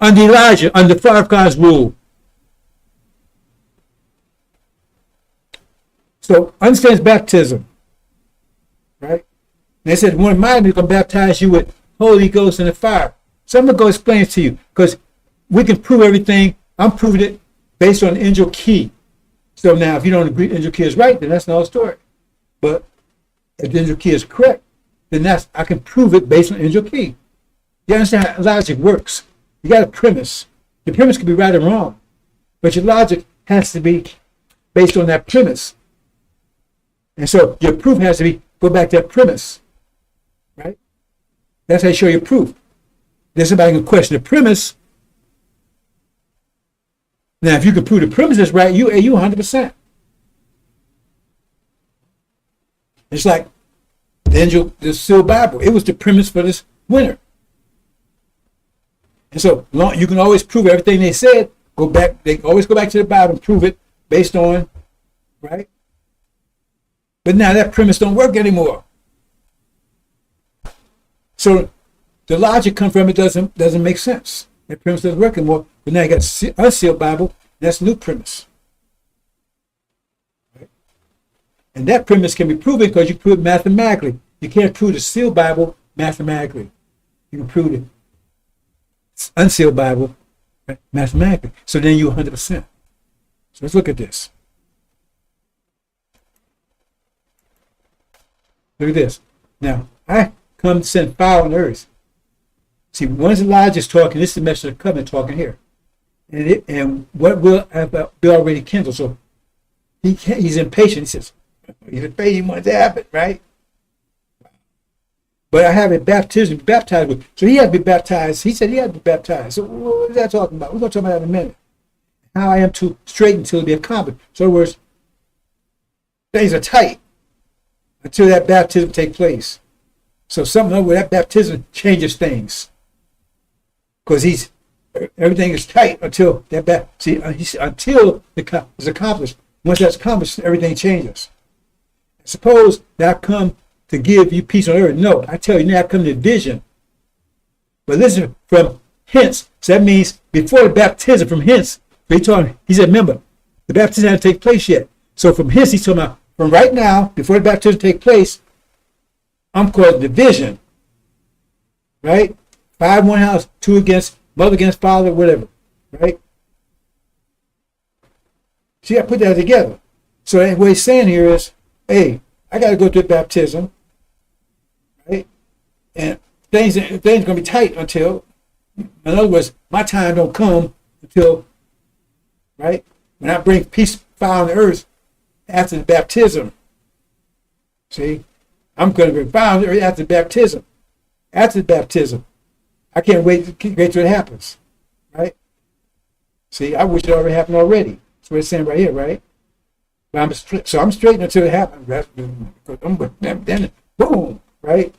Under Elijah, under Farrakhan's rule. So, understands baptism. Right? And they said, one of mine is going to baptize you with Holy Ghost and the fire. So I'm going to go explain it to you because we can prove everything. I'm proving it based on angel key. So now if you don't agree angel key is right, then that's another story. But if the angel key is correct, then I can prove it based on angel key. You understand how logic works? You got a premise. The premise can be right or wrong, but your logic has to be based on that premise. And so your proof has to go back to that premise, right? That's how you show your proof. Then somebody can question the premise. Now, if you can prove the premise is right, you 100%. It's like the sealed Bible. It was the premise for this winter. And so you can always prove everything they said. Go back. They always go back to the Bible and prove it based on, right? But now that premise don't work anymore. So the logic come from it doesn't make sense. That premise doesn't work anymore. But now you got unsealed Bible. That's a new premise. Right? And that premise can be proven because you prove it mathematically. You can't prove the sealed Bible mathematically. You can prove the unsealed Bible mathematically. So then you're 100%. So let's look at this. Look at this. Now, I come to send fire on earth. See, once Elijah's talking, this is the message of the covenant talking here. And what will be already kindled. So he's impatient. He says, he's impatient, he wants to happen, right? But I have a baptism baptized with. So he had to be baptized. He said he had to be baptized. So what is that talking about? We're going to talk about that in a minute. How I am to straighten until it be accomplished. So in other words, things are tight until that baptism take place. So something over that baptism changes things. Because everything is tight until that until it's accomplished. Once that's accomplished, everything changes. Suppose that I come to give you peace on earth. No, I tell you now I come to vision. But listen, from hence, so that means before the baptism, from hence, he said, remember, the baptism hasn't taken place yet. So from hence, he's talking about from right now, before the baptism take place, I'm called division. Right? 5 in one house, 2 against, mother against father, whatever. Right? See, I put that together. So what he's saying here is, hey, I got to go through baptism. Right? And things are going to be tight until, in other words, my time don't come until, right, when I bring peace, fire on the earth after the baptism. See, I'm going to bring fire on the earth after the baptism. After the baptism. I can't wait till it happens. Right? See, I wish it already happened already. That's what it's saying right here, right? But I'm straight until it happens. Then, boom, right?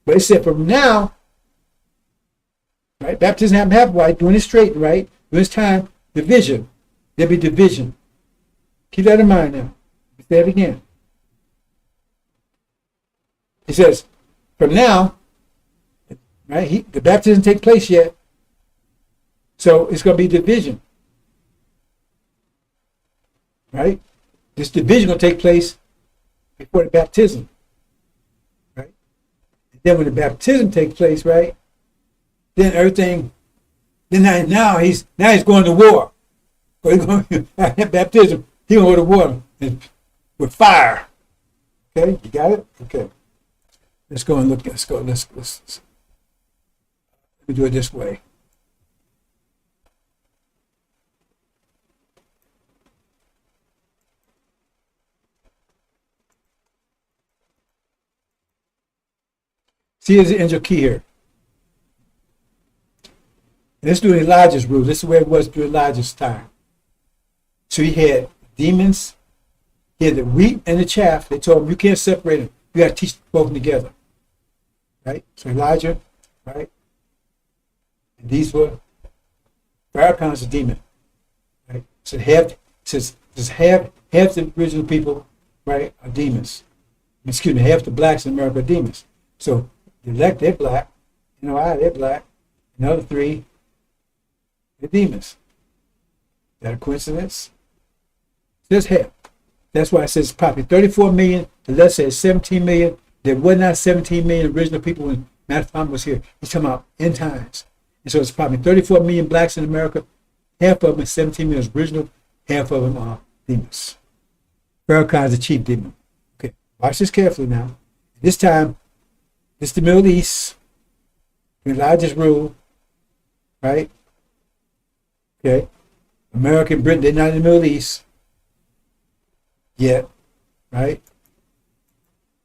But it said from now, right? Baptism haven't happened right, doing it straight, right? When it's time, division. There'll be division. Keep that in mind now. Say it again. He says, from now, right? The baptism take place yet, so it's going to be division, right? This division going to take place before the baptism, right? And then when the baptism takes place, right? Then everything. Then now he's going to war. Baptism. He going to go to war with fire. Okay, you got it. Okay. Let's go and look. Let's go. Let me do it this way. See, here's the angel key here. And this is during Elijah's rule. This is where it was during Elijah's time. So he had demons, he had the wheat and the chaff. They told him, you can't separate them. You got to teach both of them together. Right? So Elijah, right? And these were, FARRAKHAN is a demon. Right? So half the original people, right, are demons. Excuse me, half the blacks in America are demons. So the elect, they're black. They're black. And the other 3, they're demons. Is that a coincidence? There's half. That's why it says probably 34 million. The left says 17 million. There were not 17 million original people when Matthew was here. He's talking about end times. And so it's probably 34 million blacks in America. Half of them is 17 million is original. Half of them are demons. FARRAKHAN is the chief demon. Okay, watch this carefully now. This time, it's the Middle East. Elijah's rule. Right? Okay. America and Britain, they're not in the Middle East yet, right?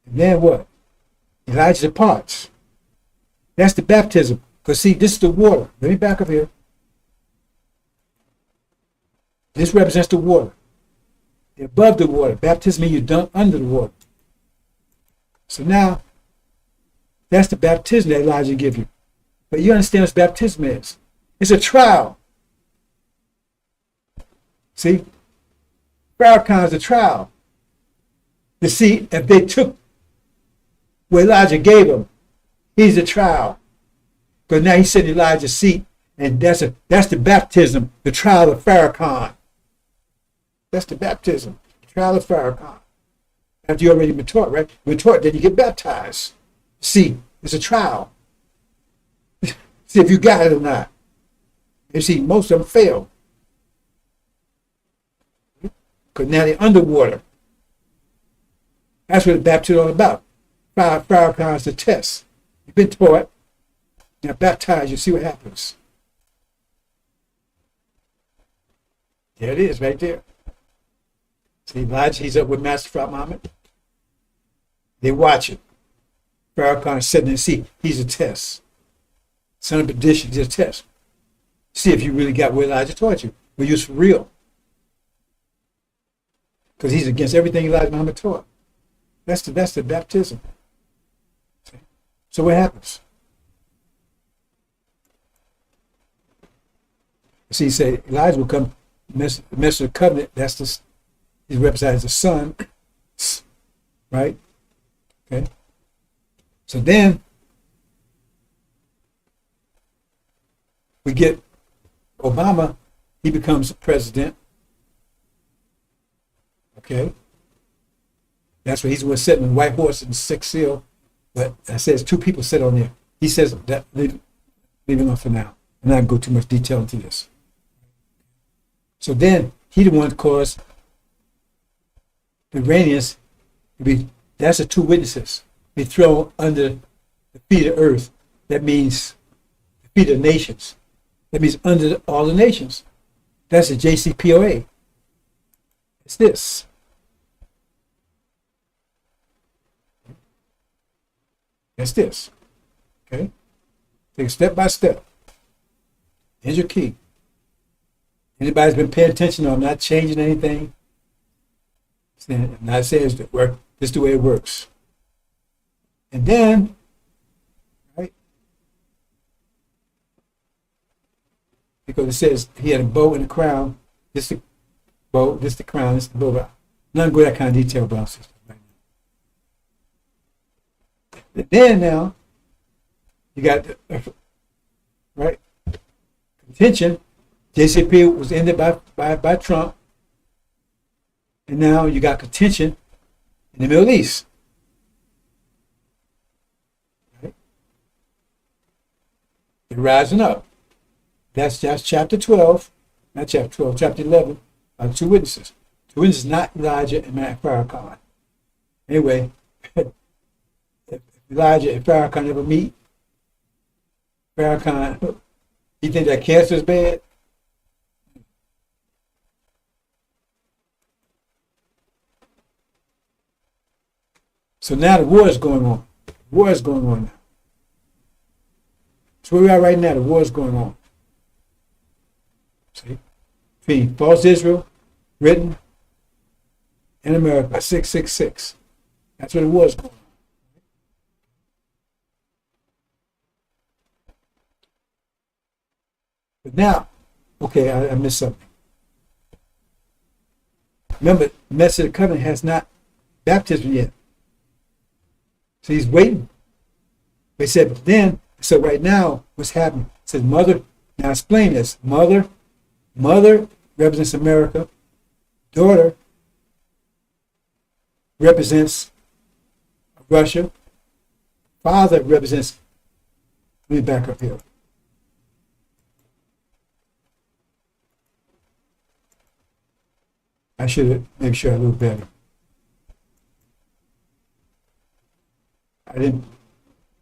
And then what? Elijah departs. That's the baptism. Because see, this is the water. Let me back up here. This represents the water. They're above the water. Baptism means you're dunked under the water. So now, that's the baptism that Elijah gives you. But you understand what baptism is. It's a trial. See? FARRAKHAN is a trial. To see if they took what Elijah gave them, he's a trial. Because now he's sitting in Elijah's seat, and that's the baptism, the trial of FARRAKHAN. That's the baptism, the trial of FARRAKHAN. After you already been taught, right? You've been taught, then you get baptized. See, it's a trial. See if you got it or not. You see, most of them fail. Because now they're underwater. That's what the baptism is all about. FARRAKHAN is the test. You've been taught. Now baptize, you see what happens. There it is, right there. See, Elijah, he's up with Master Prophet Muhammad. They watch it. Farrakhan is sitting there. See, he's a test. Son of perdition, he's a test. See if you really got what Elijah taught you. Were you for real? Because he's against everything Elijah Muhammad taught. That's the baptism. See? So what happens? See, he said Elijah will come, mess with the covenant. He represents the son, right? Okay. So then we get Obama. He becomes president. Okay. That's where he's the one sitting on the white horse in the sixth seal. But I says two people sit on there. He says that leave it on for now. I'm not going to go too much detail into this. So then he the one caused the Iranians to be, that's the two witnesses, be thrown under the feet of earth. That means the feet of nations. That means under all the nations. That's the JCPOA. It's this. It's this. Okay? Take it step by step. Here's your key. Anybody's been paying attention, I'm not changing anything. I'm not saying it's work. This is the way it works. And then, right? Because it says he had a bow and a crown. This the bow, this the crown, this the bow. I'm not going to go into that kind of detail about this right now. But then now, you got, right? Contention. JCP was ended by Trump. And now you got contention in the Middle East. Right? They're rising up. That's chapter 12, not chapter 12, chapter 11, two witnesses. Two witnesses, not Elijah and Farrakhan. Anyway, if Elijah and Farrakhan ever meet, Farrakhan, you think that cancer is bad? So now the war is going on. The war is going on now. So where we are right now, the war is going on. See? Between false Israel, Britain, and America, 666. That's where the war is going on. But now, okay, I missed something. Remember, the message of the covenant has not baptism yet. So he's waiting. They said, but then, so right now, what's happening? It says, mother, now explain this. Mother represents America. Daughter represents Russia. Father represents, let me back up here. I should make sure I look better.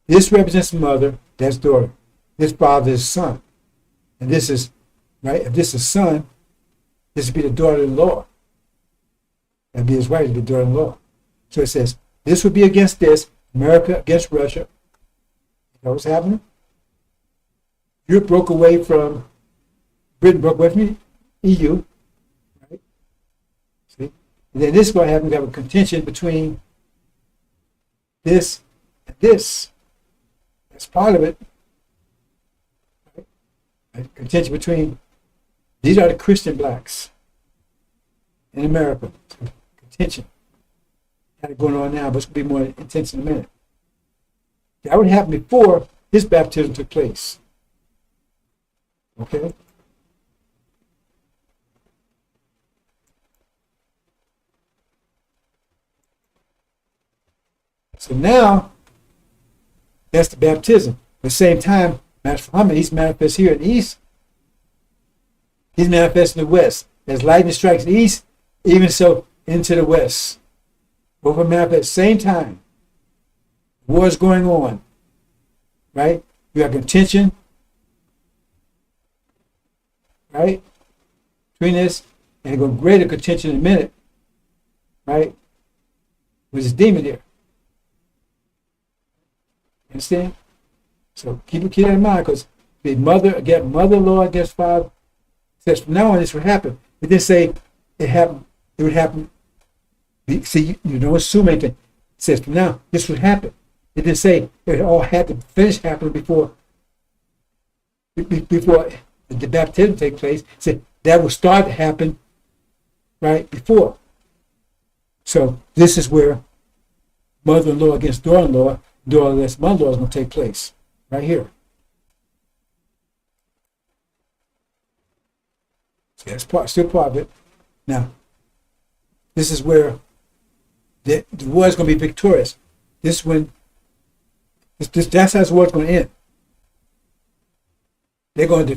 This represents mother, that's daughter. This father is son. And this is, right, if this is son, this would be the daughter-in-law. That'd be his wife, the daughter-in-law. So it says, this would be against this, America against Russia. You know what's happening? Europe broke away from, Britain broke away from the EU. Right? See? And then this is what happens, we have a contention between this and this. That's part of it. Right? A contention between, these are the Christian blacks in America. Contention. Kind of going on now, but it's going to be more intense in a minute. That would happen before his baptism took place. Okay? So now, that's the baptism. At the same time, Master Muhammad, he's manifest here in the east. He's manifest in the west. As lightning strikes the east, even so into the west. Both are manifest at the same time. War is going on. Right? You have contention. Right? Between this, and go greater contention in a minute. Right? With this demon here. Understand? So keep that in mind, because the mother-in-law against father says from now on this would happen. It didn't say it happened. It would happen. See, you don't assume anything. It says from now this would happen. It didn't say it all had to finish happening before the baptism take place. It said that will start to happen right before. So this is where mother-in-law against daughter-in-law, daughter against mother-in-law is going to take place. Right here. So that's still part of it. Now, this is where the war is going to be victorious. That's how the war is going to end. They're going to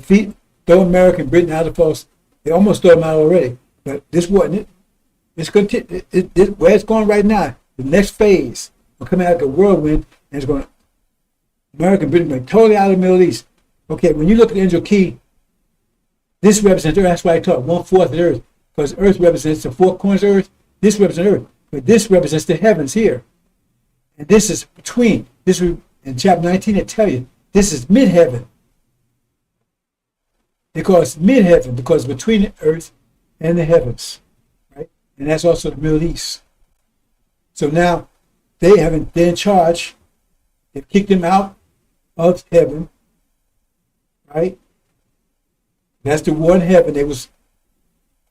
throw America and Britain out of force. They almost threw them out already. But this war, it's going to, where it's going right now, the next phase will come out like a whirlwind, and it's going to, America and Britain are totally out of the Middle East. Okay, when you look at the angel key, this represents Earth. That's why I talk 1/4 of the Earth, because Earth represents the four corners of Earth. This represents Earth, but this represents the heavens here, and this is between. This in chapter 19, it tell you this is mid-heaven. They call it mid-heaven because it's between the Earth and the heavens, right? And that's also the Middle East. So now they're in charge. They've kicked them out of heaven, right? That's the war in heaven. They was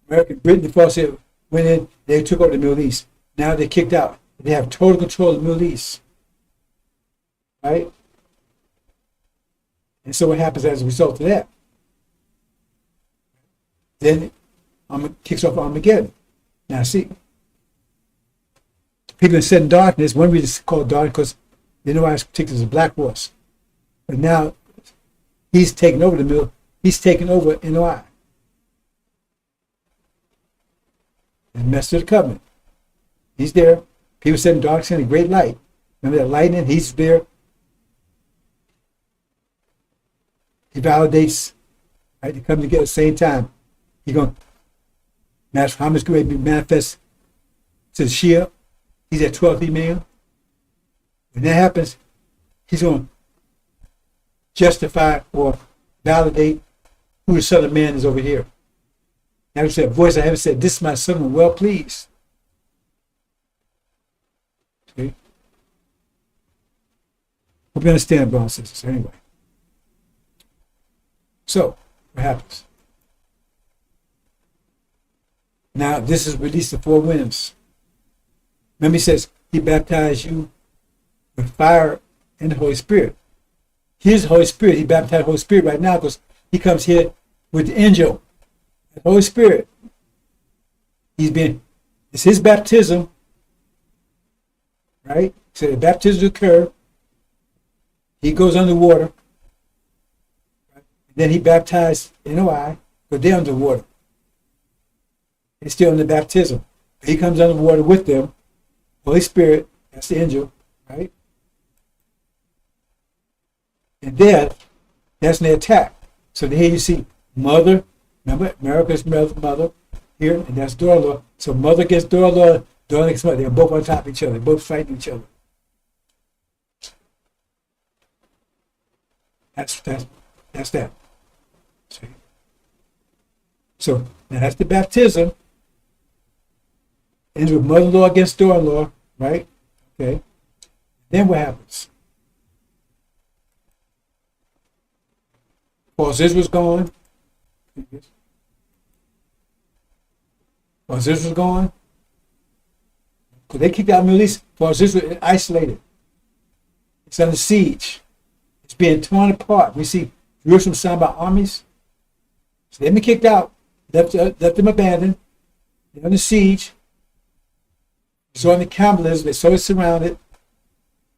American Britain before they went in. They took over the Middle East. Now they're kicked out. They have total control of the Middle East, right? And so what happens as a result of that? Then kicks off Armageddon. Now see, people that sit in darkness. One reason it's called dark because they know why it's particular as a black horse. But now he's taken over the middle. He's taken over NOI. And messed with the covenant. He's there. People sit in darkness in a great light. Remember that lightning? He's there. He validates. Right? They come together at the same time. He's going to how much going to be manifest to the Shia. He's at 12 female. When that happens, he's going to justify or validate who the Son of Man is over here. Now he said, voice I haven't said, this is my son, I'm well pleased. See? Hope you understand, brothers and sisters. Anyway. So, what happens? Now, this is released the four winds. Remember, he says, he baptized you with fire and the Holy Spirit. Here's the Holy Spirit. He baptized the Holy Spirit right now because he comes here with the angel. The Holy Spirit. It's his baptism. Right? So the baptism occur. He goes underwater. Right? Then he baptized NOI, but they're underwater. They're still in the baptism. He comes underwater with them. Holy Spirit, that's the angel, right? And then, that's the attack. So here you see mother, remember, America's mother here, and that's daughter-in-law. So mother against daughter-in-law, daughter against mother. They're both on top of each other. They're both fighting each other. That's that. See? So now that's the baptism. Ends with mother-in-law against daughter-in-law, right? Okay. Then what happens? While Israel's gone, because they kicked out the Middle East, while Israel is isolated. It's under siege. It's being torn apart. We see Jerusalem surrounded by armies. So they've been kicked out, left them abandoned. They're under siege. So in the cannibalism, they're so surrounded.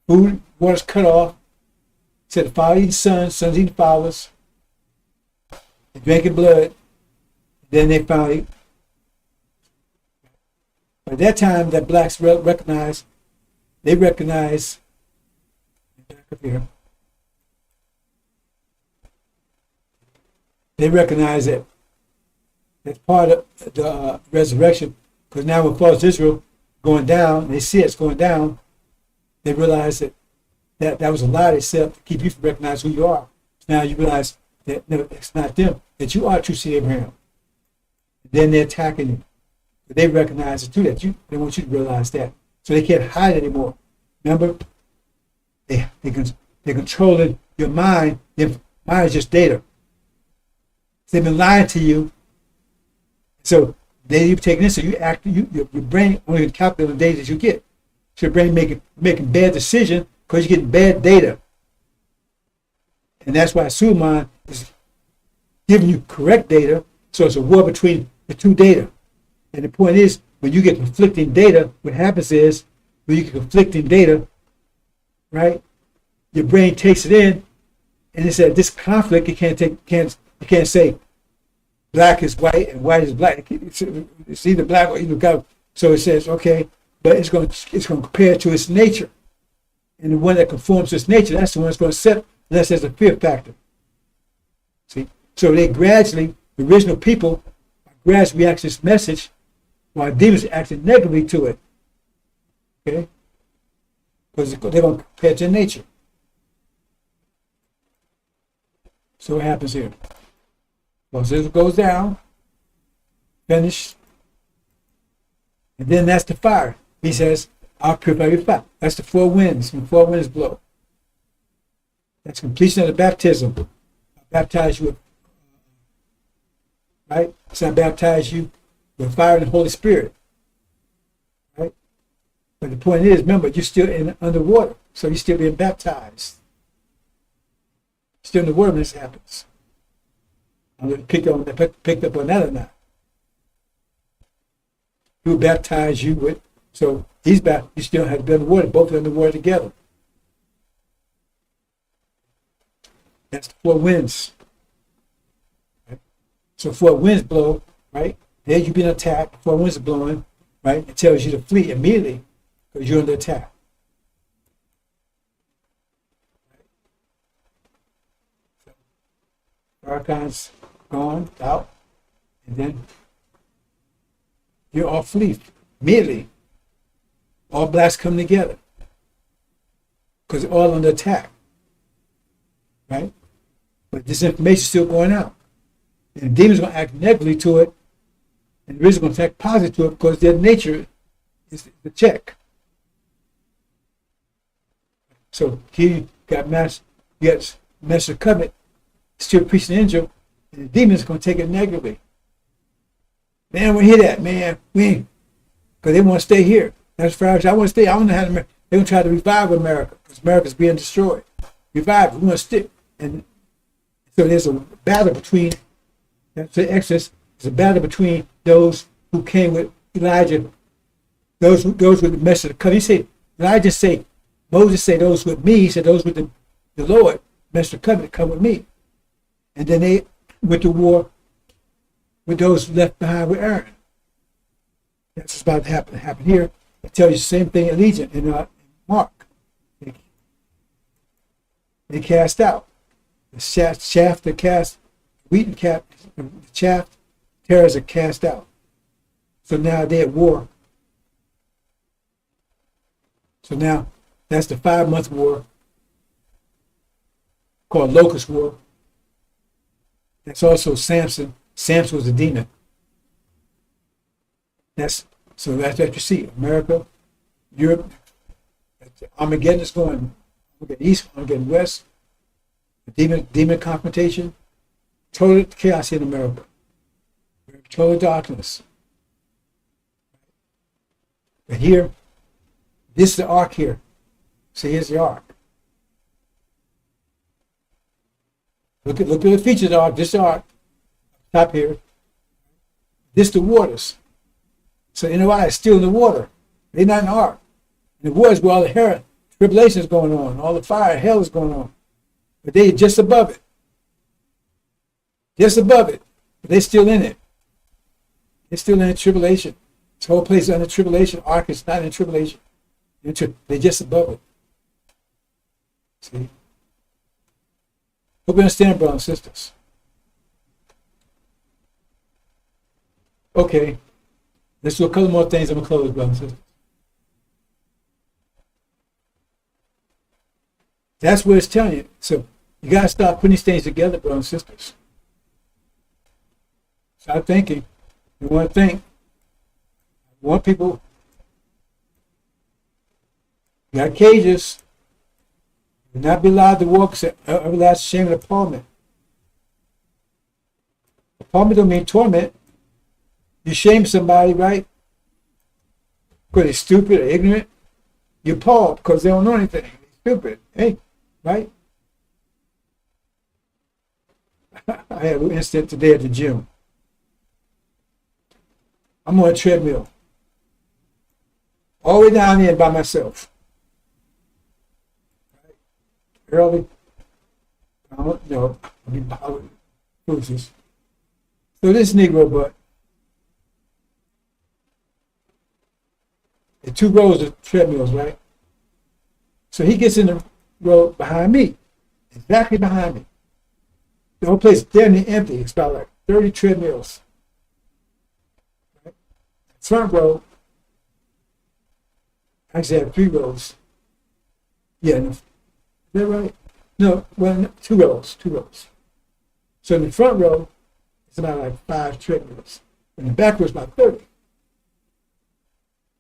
Food, water's cut off. It said the father eating sons eating fathers. They're drinking blood. Then they finally, by that time, that blacks recognize, back up here. They recognize that that's part of the resurrection, because now when false Israel going down, they see it's going down, they realize that that was a lie they set up to keep you from recognizing who you are. Now you realize that no, it's not them, that you are true seed Abraham. Then they're attacking you. But they recognize it too, that they want you to realize that. So they can't hide anymore. Remember? They're controlling your mind. Your mind is just data. They've been lying to you. So you've taken this, so your brain only can calculate the data that you get. So your brain making bad decisions because you're getting bad data. And that's why Suleiman is giving you correct data. So it's a war between the two data. And the point is, when you get conflicting data, what happens is, when you get conflicting data, right, your brain takes it in, and it says this conflict, you can't say black is white and white is black. It's either black or either black. So it says, okay, but it's going to compare to its nature. And the one that conforms to its nature, that's the one that's going to set, unless there's a fear factor. See? So they gradually, the original people, gradually react to this message, while demons are acting negatively to it. Okay? Because they're going to compare to nature. So what happens here? Well, Israel goes down, finished, and then that's the fire. He says, I'll purify your fire. That's the four winds, when four winds blow. That's completion of the baptism. I baptize you with, right? So I baptize you with fire and the Holy Spirit. Right? But the point is, remember, you're still underwater, so you're still being baptized. Still in the water when this happens. I'm going to pick up on that or not. He will baptize you with, so you still have to be in the water, both are in the water together. That's the four winds. Right? So four winds blow, right? There you've been attacked, four winds are blowing, right? It tells you to flee immediately because you're under attack. So, FARRAKHAN's gone out, and then you're all flee immediately. All blacks come together because they're all under attack, right? But this information is still going out, and the demons are going to act negatively to it, and the original going to act positive to it because their nature is the check. So here you got Master Covenant still preaching the angel, and the demons are going to take it negatively. Man, we hear that, man. Because they want to stay here. That's far as I want to stay. I don't know how they're going to try to revive America because America's being destroyed. Revive it. We want to stick. And so there's a battle between, that's the Exodus, there's a battle between those who came with Elijah, those with the message of the covenant. He said, Elijah say, Moses say, those with me. He said, those with the Lord, message of the covenant, come with me. And then they went to war with those left behind with Aaron. That's what's about to happen here. It tells you the same thing in Legion in Mark. They cast out. The shaft that cast, wheat and cap, the chaff, tares are cast out. So now they're at war. So now that's the 5-month war called Locust War. That's also Samson. Samson was a demon. So that's what you see. America, Europe, Armageddon is going. Armageddon East, Armageddon West. The demon confrontation. Total chaos in America. Total darkness. But here, this is the ark here. So here's the ark. Look at the features of the ark. This is the ark. Top here. This the waters. So NOI is still in the water. They're not in the ark. In the water is where all the tribulation is going on. All the fire, hell is going on. But they're just above it. Just above it. But they're still in it. They're still in the tribulation. This whole place is under tribulation. Ark is not in tribulation. They're just above it. See? Hope you understand, brothers and sisters. Okay. Let's do a couple more things. I'm going to close, brothers and sisters. That's what it's telling you. So you got to start putting these things together, brothers and sisters. Start thinking. You want to think. You want people. You got cages. You will not be allowed to walk everlasting shame of the Parliament. Parliament don't mean torment. You shame somebody, right? Because they're stupid or ignorant. You appalled because they don't know anything. They're stupid. Hey, right? I had an incident today at the gym. I'm on a treadmill. All the way down there by myself. Right? Early. I don't know. I'll be bothered. Bruises. So this Negro butt. The 2 rows of treadmills, right? So he gets in the row behind me. Exactly behind me. The whole place is dead and empty. It's about like 30 treadmills. Right? Front row, actually I have 3 rows. Yeah, no, is that right? No, well, no, 2 rows, 2 rows. So in the front row, it's about like 5 treadmills. In the back row, it's about 30.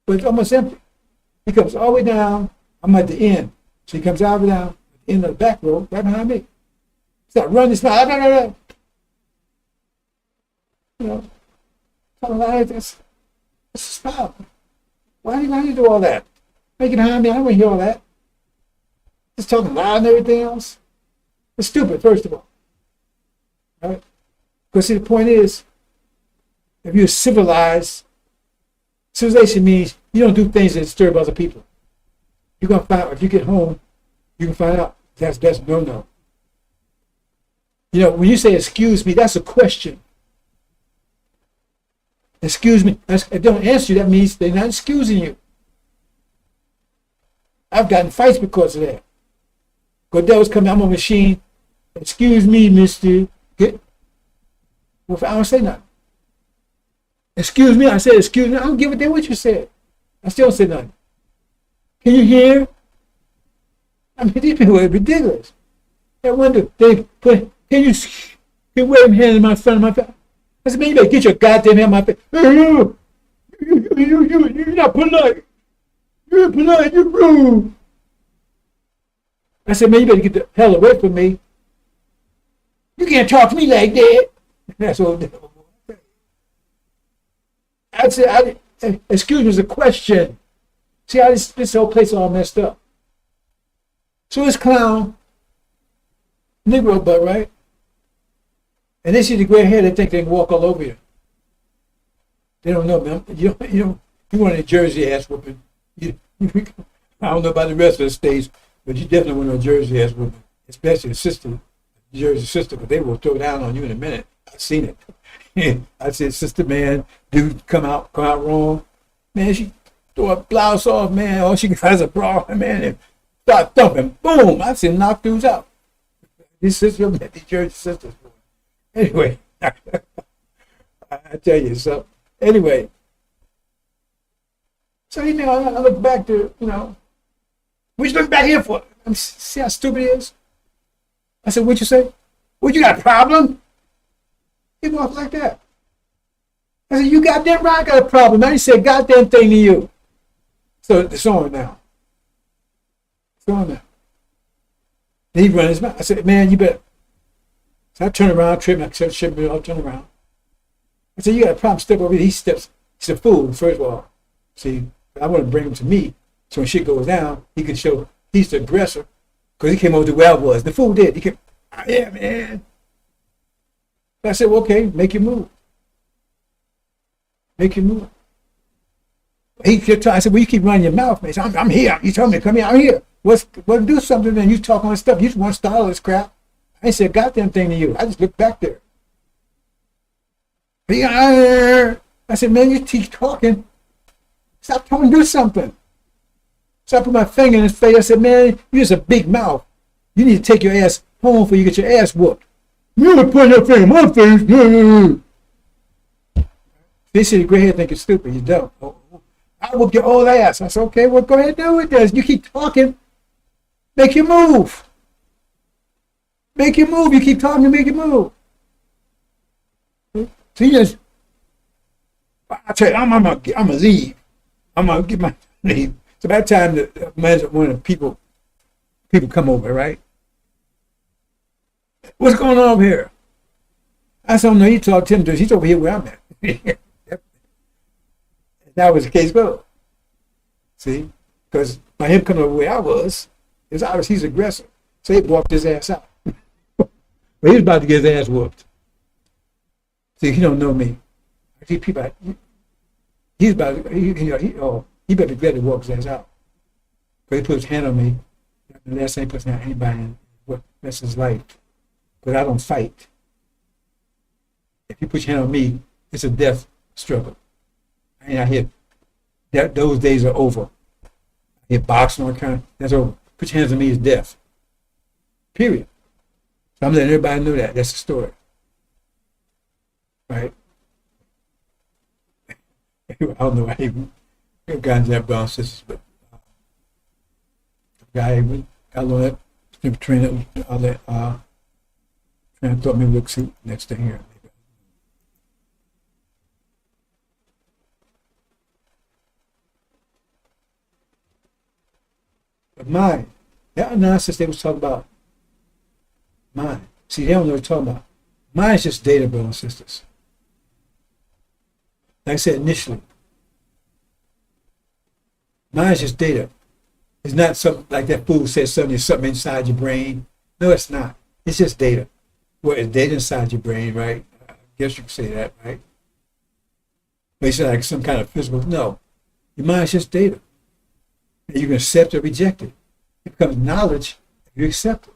But it's almost empty. He comes all the way down. I'm at the end. So he comes all the way down at the end of the back row, right behind me. Start running, smile, you know, telling lies. That's a smile. Why do you do all that? Make it behind me. I don't want to hear all that. Just talking loud and everything else. It's stupid, first of all. Right? Because see, the point is, if you're civilized, civilization means you don't do things that disturb other people. You're gonna find out if you get home, you can find out that's no. You know, when you say excuse me, that's a question. Excuse me. If they don't answer you, that means they're not excusing you. I've gotten fights because of that. Godell was coming, I'm on a machine. Excuse me, mister. Well, I don't say nothing. Excuse me, I said excuse me. I don't give a damn what you said. I still don't say nothing. Can you hear? I mean, these people are ridiculous. I wonder, they put, can you wave your hand in my front of my face? I said, man, you better get your goddamn hand in my face. You're not polite. You're polite, you're rude. I said, man, you better get the hell away from me. You can't talk to me like that. That's what I said, excuse me, it's a question. See how this whole place is all messed up. So this clown, Negro butt, right? And they see the gray hair, they think they can walk all over you. They don't know, man. You want a Jersey ass whooping. I don't know about the rest of the states, but you definitely want a Jersey ass whooping, especially a sister, Jersey sister, but they will throw down on you in a minute. I've seen it. I said, sister, man, dude, come out wrong. Man, she throw a blouse off, man. All she has a bra, man, and start thumping. Boom! I said, knock dudes out. These sisters, these Jersey sisters. Anyway, I tell you, so anyway. So, you know, I look back to, you know, what you look back here for? See how stupid he is? I said, what'd you say? What, you got a problem? He walks like that. I said, you goddamn right I got a problem. Now he said goddamn thing to you. So it's on now. It's on now. Then he runs his mouth. I said, man, you better. So I turn around, trip, I said, I'll turn around. I said, you got a problem, step over here. He steps. He's a fool, first of all. See, I want to bring him to me. So when shit goes down, he can show he's the aggressor. Because he came over to where I was. The fool did. He came, yeah, man. I said, well, okay, make your move. Make your move. He kept talking. I said, well, you keep running your mouth, man. He said, I'm here. You told me to come here. I'm here. Well, do something, then you talk on stuff. You just want to start all this crap. I ain't said a goddamn thing to you. I just looked back there. I said, man, you keep talking. Stop talking, do something. So I put my finger in his face. I said, man, you just a big mouth. You need to take your ass home before you get your ass whooped. You don't put your finger in my face. They say the gray hair think it's stupid. You don't. I whoop your old ass. I said, okay, well, go ahead and do it. You keep talking. Make your move. Make it move. You keep talking to make it move. So you just, I tell you, I'm gonna leave. I'm gonna get my leave. So by the time one of the people come over, right? What's going on over here? I said, no, you talk to him. He's over here where I'm at. That was the case go. See? Because by him coming over where I was, it's obvious he's aggressive. So he walked his ass out. But he was about to get his ass whooped. See, he don't know me. I see people, he's about to, he better be glad to walk his ass out. But he put his hand on me. The last thing he puts on anybody in what that's his life. But I don't fight. If you put your hand on me, it's a death struggle. I ain't out here. Those days are over. You're boxing on kind, that's over. Put your hands on me is death. Period. So I'm letting everybody know that. That's the story. Right? I don't know why even guys have brown sisters, but guy got a little trainer taught me to look suit next thing here. But mind, that nonsense they was talking about. Mind. See, they don't know what they're talking about. Mind is just data, brothers and sisters. Like I said initially, mind is just data. It's not something like that fool says there's something inside your brain. No, it's not. It's just data. Well, it's data inside your brain, right? I guess you could say that, right? But it's like some kind of physical. No. Your mind is just data. And you can accept or reject it. It becomes knowledge if you accept it.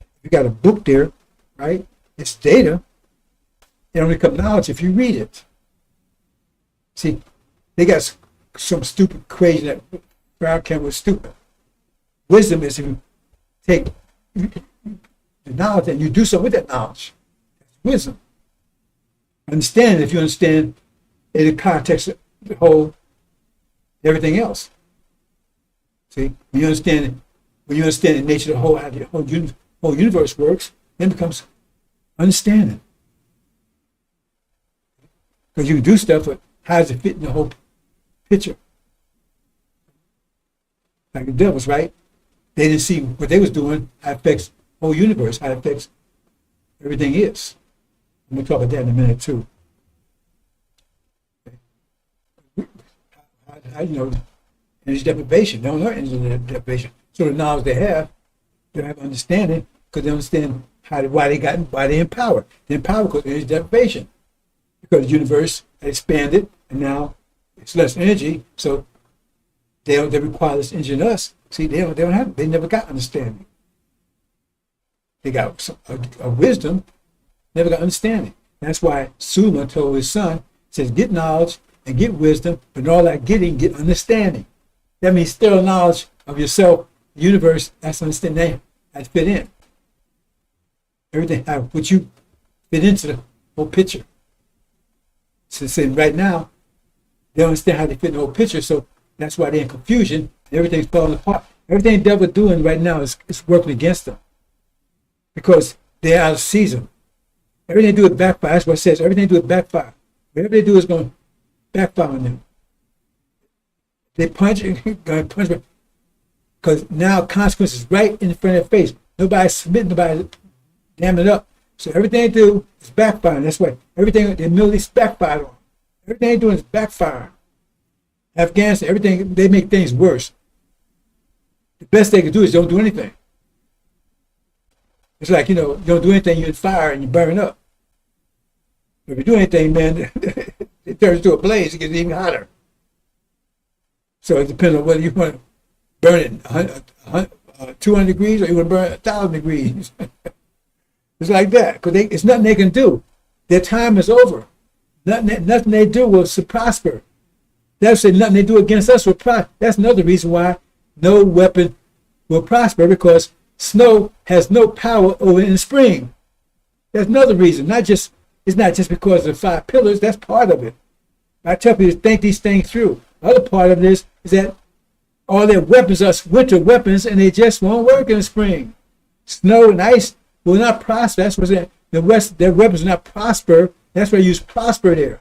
If you got a book there, right? It's data. It only becomes knowledge if you read it. See, they got some stupid equation that FARRAKHAN was stupid. Wisdom is if you take the knowledge and you do something with that knowledge. That's wisdom. Understand, if you understand in the context of the whole, everything else. See, when you understand the nature of the whole, how the whole universe works, then it becomes understanding. Because you can do stuff, but how does it fit in the whole picture? Like the devils, right? They didn't see what they was doing, how it affects the whole universe, how it affects everything is. I'm going to talk about that in a minute, too. Energy deprivation. They don't know energy deprivation. So the knowledge they have understanding because they understand why they empower. They empower because of energy deprivation. Because the universe expanded and now it's less energy, so they require less energy than us. See, they never got understanding. They got a wisdom, never got understanding. That's why Suma told his son, says, get knowledge and get wisdom, but in all that getting, get understanding. That means still knowledge of yourself, the universe, that's understanding that fit in. Everything, what you fit into the whole picture. So saying right now, they don't understand how they fit in the whole picture, so that's why they're in confusion. Everything's falling apart. Everything the devil doing right now is working against them because they're out of season. Everything they do is backfire. That's what it says. Everything they do is backfire. Whatever they do is going to backfire on them. They punch because now consequences right in front of their face. Nobody's submitting, nobody's damming it up. So everything they do is backfiring. That's why everything the military's backfired on. Everything they're doing is backfiring. Afghanistan, everything, they make things worse. The best they can do is don't do anything. It's like, you don't do anything, you're in fire and you burn up. If you do anything, man, it turns to a blaze, it gets even hotter. So it depends on whether you want to burn it 200 degrees or you want to burn it 1,000 degrees. It's like that, because it's nothing they can do. Their time is over. Nothing they do will prosper. That's say nothing they do against us will prosper. That's another reason why no weapon will prosper, because snow has no power over in the spring. That's another reason. It's not just because of the 5 pillars. That's part of it. I tell people to think these things through. The other part of this is that all their weapons are winter weapons, and they just won't work in the spring. Snow and ice will not prosper. That's what their weapons will not prosper. That's why I use prosper there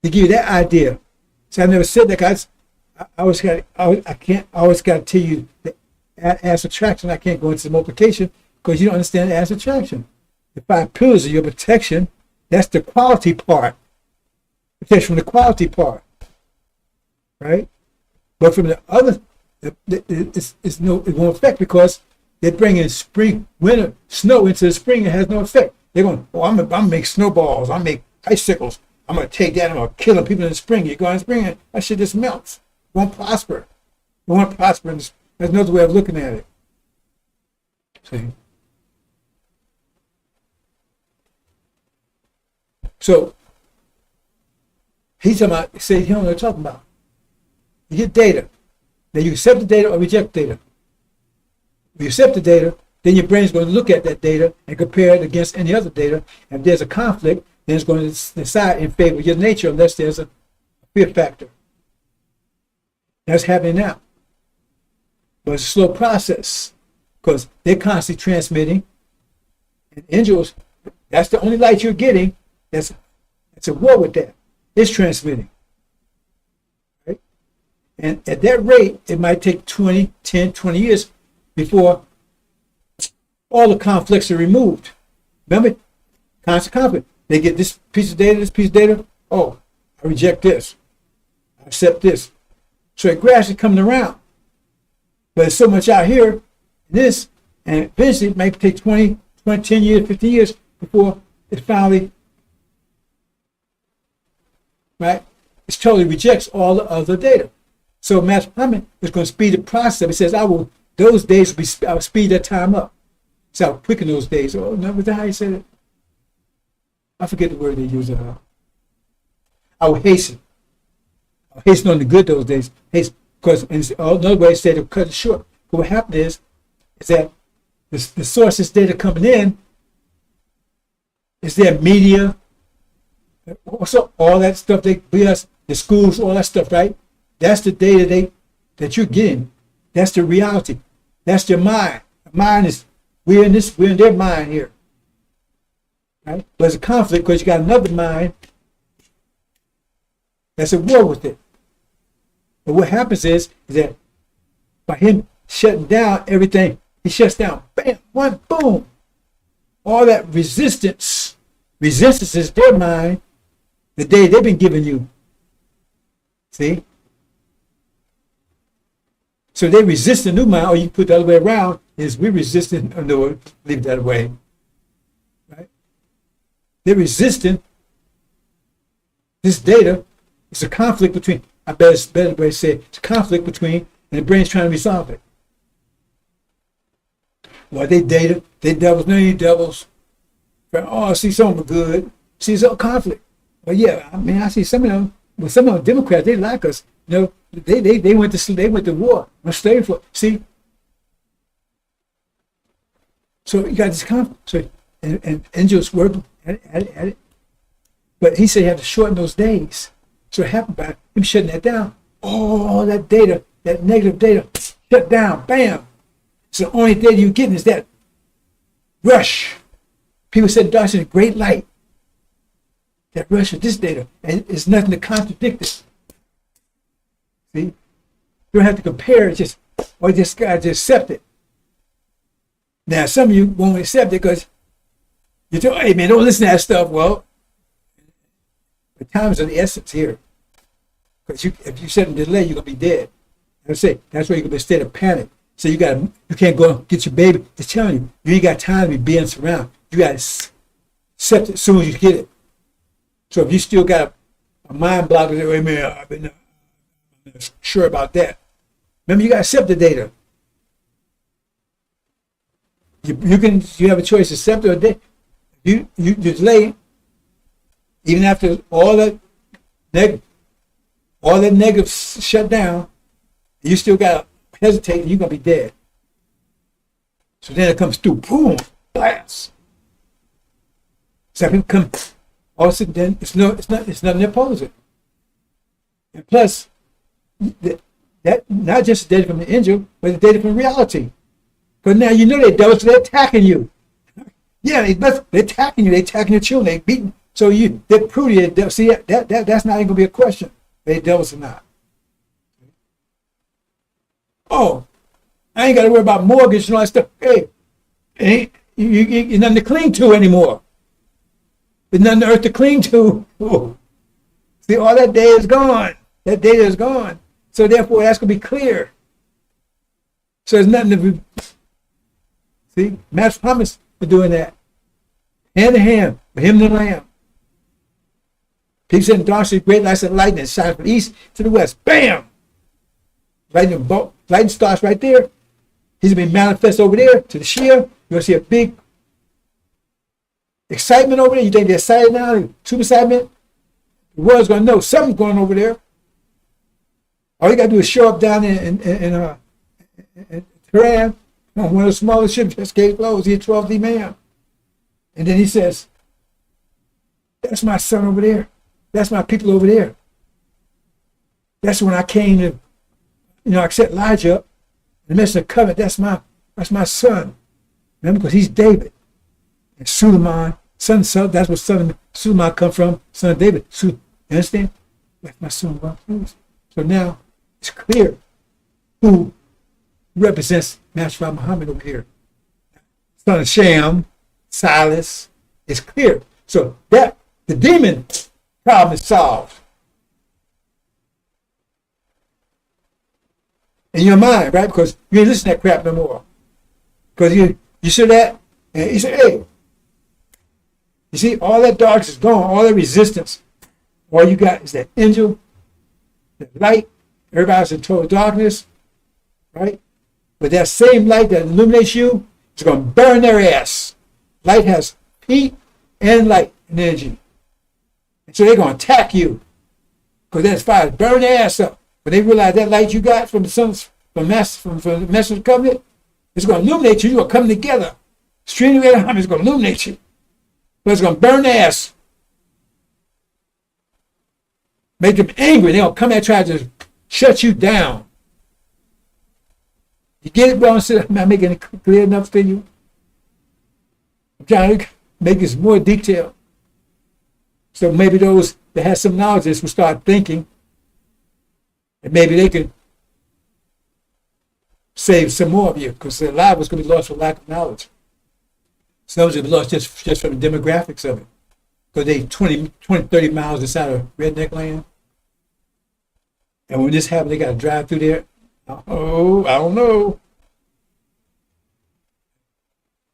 to give you that idea. So I never said that, guys. I always got to tell you that add subtraction. I can't go into the multiplication because you don't understand add subtraction. The 5 pillars of your protection, that's the quality part. Protection from the quality part, right? But from the other, it won't affect because they're bringing spring, winter, snow into the spring. It has no effect. They're going, I'm gonna make snowballs. I'm gonna make icicles. I'm gonna take that and I'm gonna kill people in the spring. You go in the spring, and that shit just melts. It won't prosper. It won't prosper. There's another way of looking at it. See? So he's talking about, say, he don't know what they're talking about. You get data. Then you accept the data or reject data. When you accept the data, then your brain's going to look at that data and compare it against any other data. And if there's a conflict, then it's going to decide in favor of your nature unless there's a fear factor. That's happening now. But it's a slow process because they're constantly transmitting. And angels, that's the only light you're getting. That's a war with that. It's transmitting. Right? And at that rate, it might take 10, 20 years before all the conflicts are removed. Remember? Constant conflict. They get this piece of data, oh, I reject this. I accept this. So it gradually coming around. But there's so much out here, this, and eventually it might take 10 years, 50 years before it finally, right? It totally rejects all the other data. So Master Muhammad is going to speed the process. He says, those days, I will speed that time up. So I'll quicken those days. Oh, no, was that how he said it? I forget the word they use. I will hasten. I'll hasten on the good those days. Hasten. Because another way to say to cut it short. But what happened is that the sources data coming in is their media, also all that stuff they give us, the schools, all that stuff, right? That's the data that you're getting. That's the reality. That's their mind. The mind is we're in their mind here. Right? But there's a conflict because you got another mind that's at war with it. But what happens is that by him shutting down everything, he shuts down, bam, one, boom. All that resistance is their mind, the day they've been giving you. See? So they resist the new mind, or you put the other way around, is we resisting, no, leave it that way. Right? They're resisting this data. It's a conflict between, I better way to say it's a conflict between, and the brain's trying to resolve it. Well, they data, they devils, no, you devils. Oh, see, some of them are good. See, it's a conflict. Well, yeah, I mean, I see some of them, well, some of them Democrats, they like us. You know, they went to war, went slave for. See, so you got this conflict. So and angels work at it, but he said you have to shorten those days. So it happened by him shutting that down. All that data, that negative data, shut down. Bam. So the only data you're getting is that rush. People said darkness is a great light. That rush of this data, and it's nothing to contradict it. See, you don't have to compare it, or just accept it. Now, some of you won't accept it because you tell, hey man, don't listen to that stuff. Well, the time is of the essence here. Because if you set a delay, you're gonna be dead. I say that's why you're gonna be in a state of panic. So you can't go get your baby. Just telling you ain't got time to be being around. You gotta accept it as soon as you get it. So if you still got a mind block, wait a minute, I've been sure about that. Remember, you got to accept the data. You have a choice to accept it or you delay, even after all that negative shut down, you still got to hesitate and you're going to be dead. So then it comes through, boom, blast. So it comes, all of a sudden, then it's nothing to oppose it. And plus, that not just the data from the angel, but the data from reality. Because now you know they're devils, so they're attacking you. Yeah, they're attacking you. They're attacking your children. They beating. So they're prudent. See, that's not even gonna be a question. They devils or not. Oh, I ain't got to worry about mortgage and all that stuff. Hey, you're nothing to cling to anymore. There's nothing on earth to cling to. Oh. See, all that day is gone. That data is gone. So therefore, that's gonna be clear. So there's nothing to be. See, Matt's promise for doing that. Hand in hand, with him and the Lamb. People said in darkness, great lights and lightning shines from the east to the west. Bam! Lightning starts right there. He's going to be manifest over there to the Shia. You're going to see a big excitement over there. You think they're excited now? Super excitement? The world's going to know something's going on over there. All you got to do is show up down in Tehran on one of the smallest ships just came close. He's a 12D man. And then he says, that's my son over there. That's my people over there. That's when I came to, I set Elijah up. The message of covenant, that's my son. Remember, because he's David. And Suleiman, son, that's where son of Suleiman come from, son of David. You understand? That's my son. So now it's clear who represents Master Muhammad over here. Son of Shem, Silas, it's clear. So that the demon problem is solved. In your mind, right? Because you ain't listen to that crap no more. Because you see that, and you say, hey, you see, all that darkness is gone, all that resistance. All you got is that angel, the light. Everybody's in total darkness, right? But that same light that illuminates you is going to burn their ass. Light has heat and light and energy. And so they're going to attack you. Because that's fire. Burn their ass up. When they realize that light you got from the sons, from the message of covenant, it's going to illuminate you. You're going to come together. Stream of Abraham is going to illuminate you. But it's going to burn their ass. Make them angry. They're going to come and try to shut you down. You get it, bro? I'm not making it clear enough for you. I'm trying to make this more detailed. So maybe those that have some knowledge of this will start thinking, and maybe they can save some more of you, because a lot of us going to be lost for lack of knowledge. Some of us will be lost just from the demographics of it, because they 20, 30 miles inside of redneck land. And when this happens, they got to drive through there. Oh, I don't know.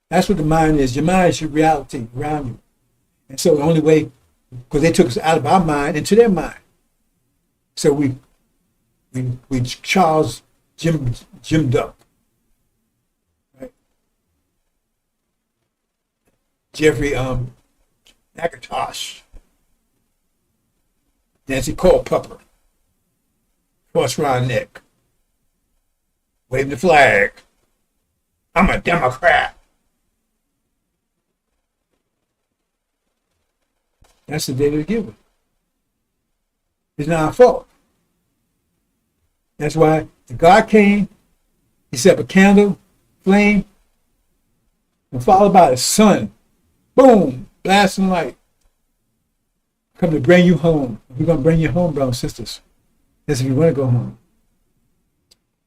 That's what the mind is. Your mind is your reality around you. And so the only way, because they took us out of our mind into their mind. So we Charles Jim Duck. Right? Jeffrey McIntosh. Nancy Culpepper. Cross round neck. Waving the flag. I'm a Democrat. That's the day they're given. It's not our fault. That's why the God came, he set up a candle, flame, and followed by the sun. Boom, blasting light. Come to bring you home. We're going to bring you home, brothers and sisters. That's if you want to go home.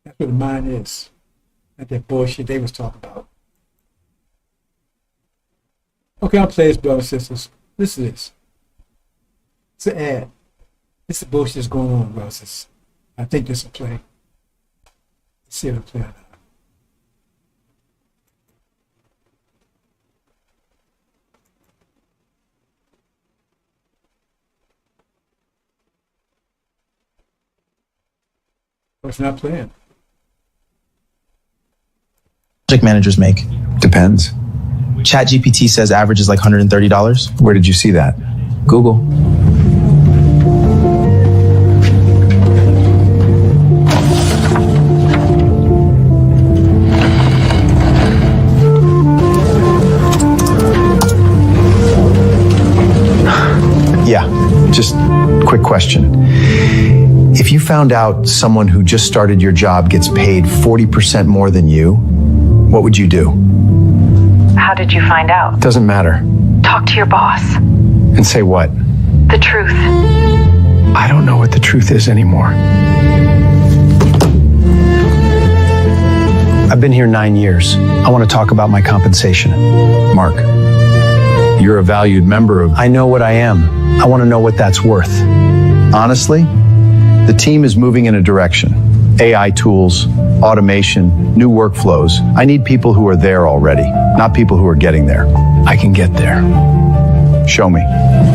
That's what the mind is. Not that bullshit they was talking about. Okay, I'll play this, brothers and sisters. Listen to this. It's an ad. This is the bullshit that's going on, brothers and sisters. I think this will play. Let's see if it'll play or not. Oh, it's not playing. Project managers make? Depends. ChatGPT says average is like $130. Where did you see that? Google. Yeah, just quick question. If you found out someone who just started your job gets paid 40% more than you, what would you do? How did you find out? Doesn't matter. Talk to your boss. And say what? The truth. I don't know what the truth is anymore. I've been here 9 years. I want to talk about my compensation. Mark, you're a valued member of... I know what I am. I want to know what that's worth. Honestly, the team is moving in a direction. AI tools, automation, new workflows. I need people who are there already, not people who are getting there. I can get there. Show me.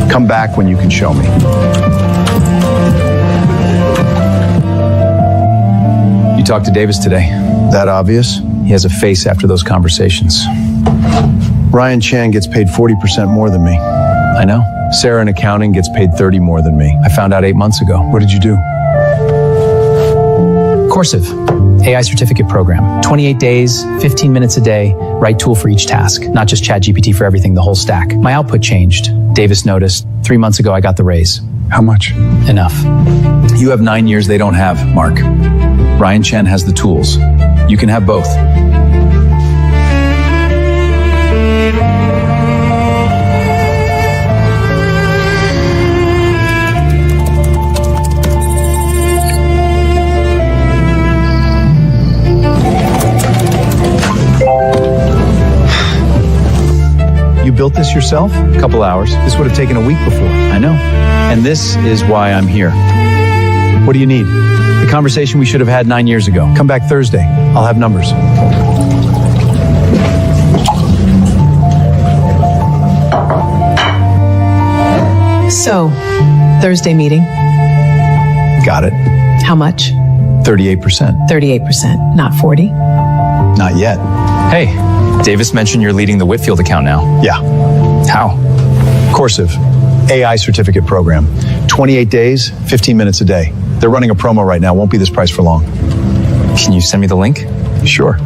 Come back when you can show me. You talked to Davis today. That obvious? He has a face after those conversations. Ryan Chan gets paid 40% more than me. I know. Sarah in accounting gets paid 30 more than me. I found out 8 months ago. What did you do? Coursive, AI certificate program. 28 days, 15 minutes a day, right tool for each task. Not just ChatGPT for everything, the whole stack. My output changed. Davis noticed. 3 months ago, I got the raise. How much? Enough. You have 9 years they don't have, Mark. Ryan Chen has the tools. You can have both. You built this yourself? A couple hours. This would have taken a week before. I know. And this is why I'm here. What do you need? The conversation we should have had 9 years ago. Come back Thursday. I'll have numbers. So, Thursday meeting. Got it. How much? 38%. 38%, not 40. Not yet. Hey, Davis mentioned you're leading the Whitfield account now. Yeah. How? Coursive. AI certificate program. 28 days, 15 minutes a day. They're running a promo right now. Won't be this price for long. Can you send me the link? Sure.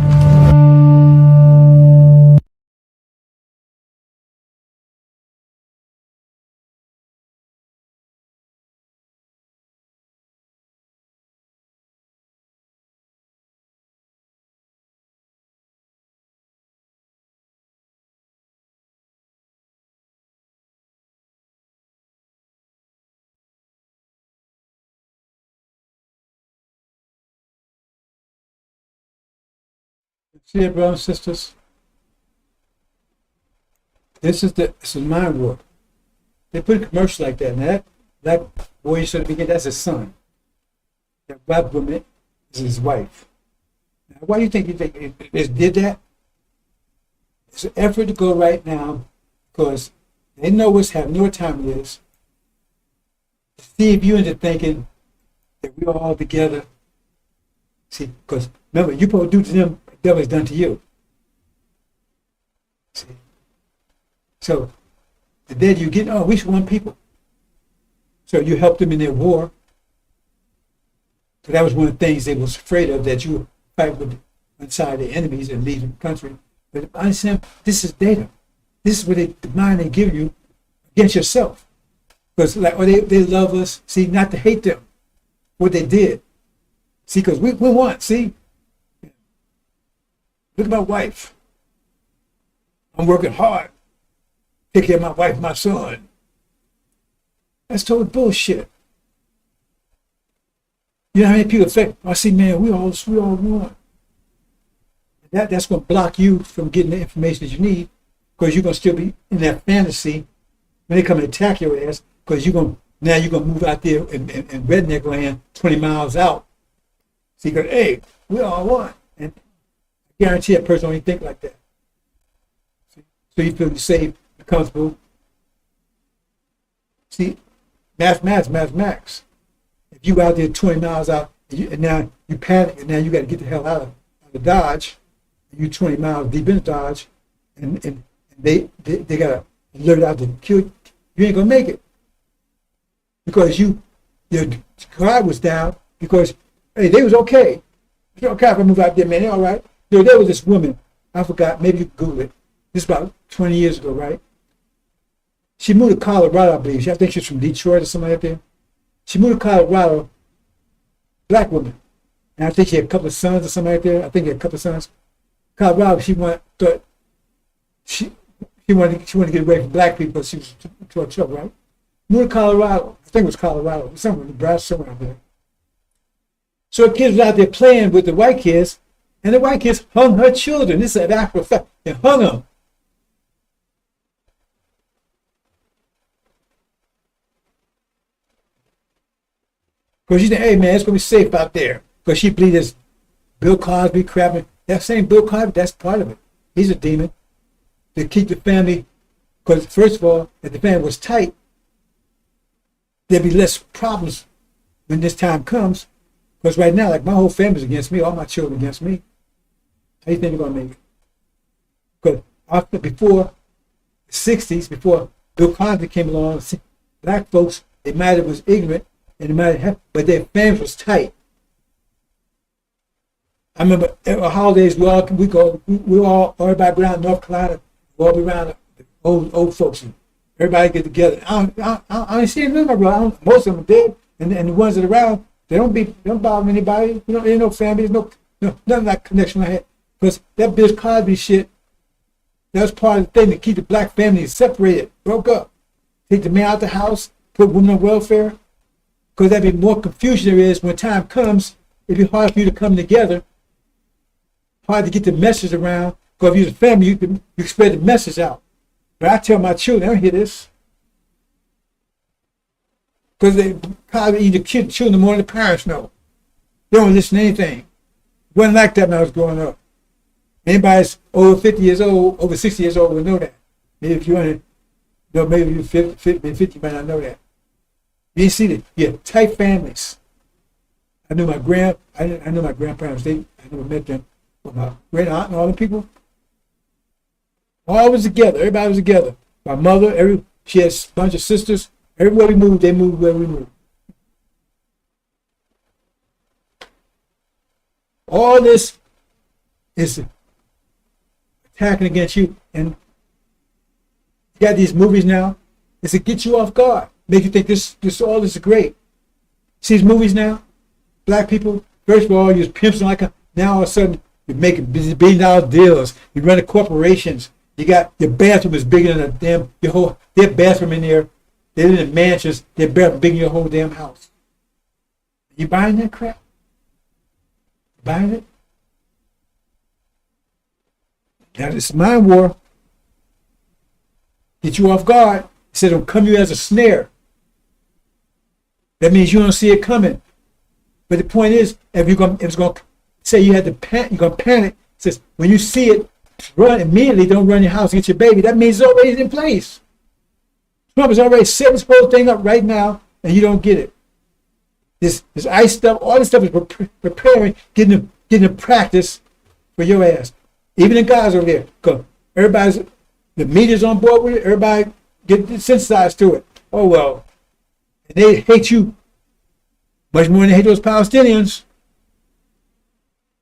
See it, brothers and sisters? This is mind warp. They put a commercial like that, and that boy you should begin, that's his son. That black woman is his wife. Now, why do you think it did that? It's an effort to go right now because they know what's happening, what time it is. To see if you into thinking that we're all together. See, because remember, you supposed to do to them what the devil has done to you. See? So, the day you get, oh, we should one people. So you helped them in their war. So that was one of the things they was afraid of, that you would fight with inside the enemies and leave the country. But I understand this is data. This is what the mind they give you against yourself. Because like, oh, they love us. See, not to hate them, what they did. See, because we want, see. Look at my wife. I'm working hard. Take care of my wife, my son. That's total bullshit. You know how many people think, I see, man, we all want. That's going to block you from getting the information that you need, because you're going to still be in that fantasy when they come and attack your ass, because you're going to move out there in redneck land 20 miles out. So you go, hey, we all want. And I guarantee a person don't even think like that. So you feel safe, comfortable. See, mathematics. If you out there 20 miles out, and now you panic, and now you got to get the hell out of Dodge, and you 20 miles deep in Dodge, and they got to alert out to kill you, you ain't gonna make it, because your guard was down, because hey, they was okay. It's okay if I move out there, man. They all right. There was this woman, I forgot, maybe you can Google it. This is about 20 years ago, right? She moved to Colorado, I believe. I think she's from Detroit or something like that. She moved to Colorado, black woman. And I think she had a couple of sons or something like that. I think she had a couple of sons. Colorado, she thought, she wanted to get away from black people, but she was too trouble, right? Moved to Colorado. I think it was Colorado, somewhere, Nebraska, somewhere out there. So the kids was out there playing with the white kids, and the white kids hung her children. This is an actual fact. They hung them. Because she said, hey, man, it's going to be safe out there. Because she believed this Bill Cosby crap. That same Bill Cosby, that's part of it. He's a demon. To keep the family, because first of all, if the family was tight, there'd be less problems when this time comes. Because right now, like my whole family's against me, all my children against me. How do you think they're going to make it? Because after, before the 60s, before Bill Cosby came along, black folks, they might have was ignorant, and they might have, but their family was tight. I remember holidays, everybody around North Carolina, we all be around the old folks, and everybody get together. I ain't seen them, bro. Most of them are dead, and the ones that are around, they don't bother anybody. You know, ain't no family, no nothing like connection I had. Because that Bill Cosby shit, that was part of the thing to keep the black families separated, broke up. Take the man out the house, put women on welfare. Because there'd be more confusion there is when time comes. It'd be hard for you to come together. Hard to get the message around. Because if you're a family, you spread the message out. But I tell my children, I don't hear this. Because they probably either children more than the parents know. They don't listen to anything. It wasn't like that when I was growing up. Anybody's over 50 years old, over 60 years old will know that. Maybe if you're maybe you're 50, you might not know that. You didn't see that. Yeah, tight families. I knew my grandparents. I never met them. But my great aunt and all the people, all was together. Everybody was together. My mother, she had a bunch of sisters. Everywhere we moved, they moved where we moved. All this is attacking against you. And you got these movies now. It's to get you off guard. Make you think all this is great. See these movies now? Black people, first of all, you're pimps now all of a sudden you're making billion-dollar deals. You're running corporations. You got your bathroom is bigger than their bathroom in there. They live in mansions. They're bigger than your whole damn house. You buying that crap? Buying it? Now this mind war. Get you off guard. It said it'll come you as a snare. That means you don't see it coming. But the point is, if it's going to say you had to panic, you're going to panic. It says when you see it, run immediately. Don't run your house and get your baby. That means it's already in place. Trump is already setting this whole thing up right now, and you don't get it. This ICE stuff, all this stuff is preparing, getting the practice for your ass. Even the guys over there, because the media's on board with it. Everybody get sensitized to it. Oh well, and they hate you much more than they hate those Palestinians.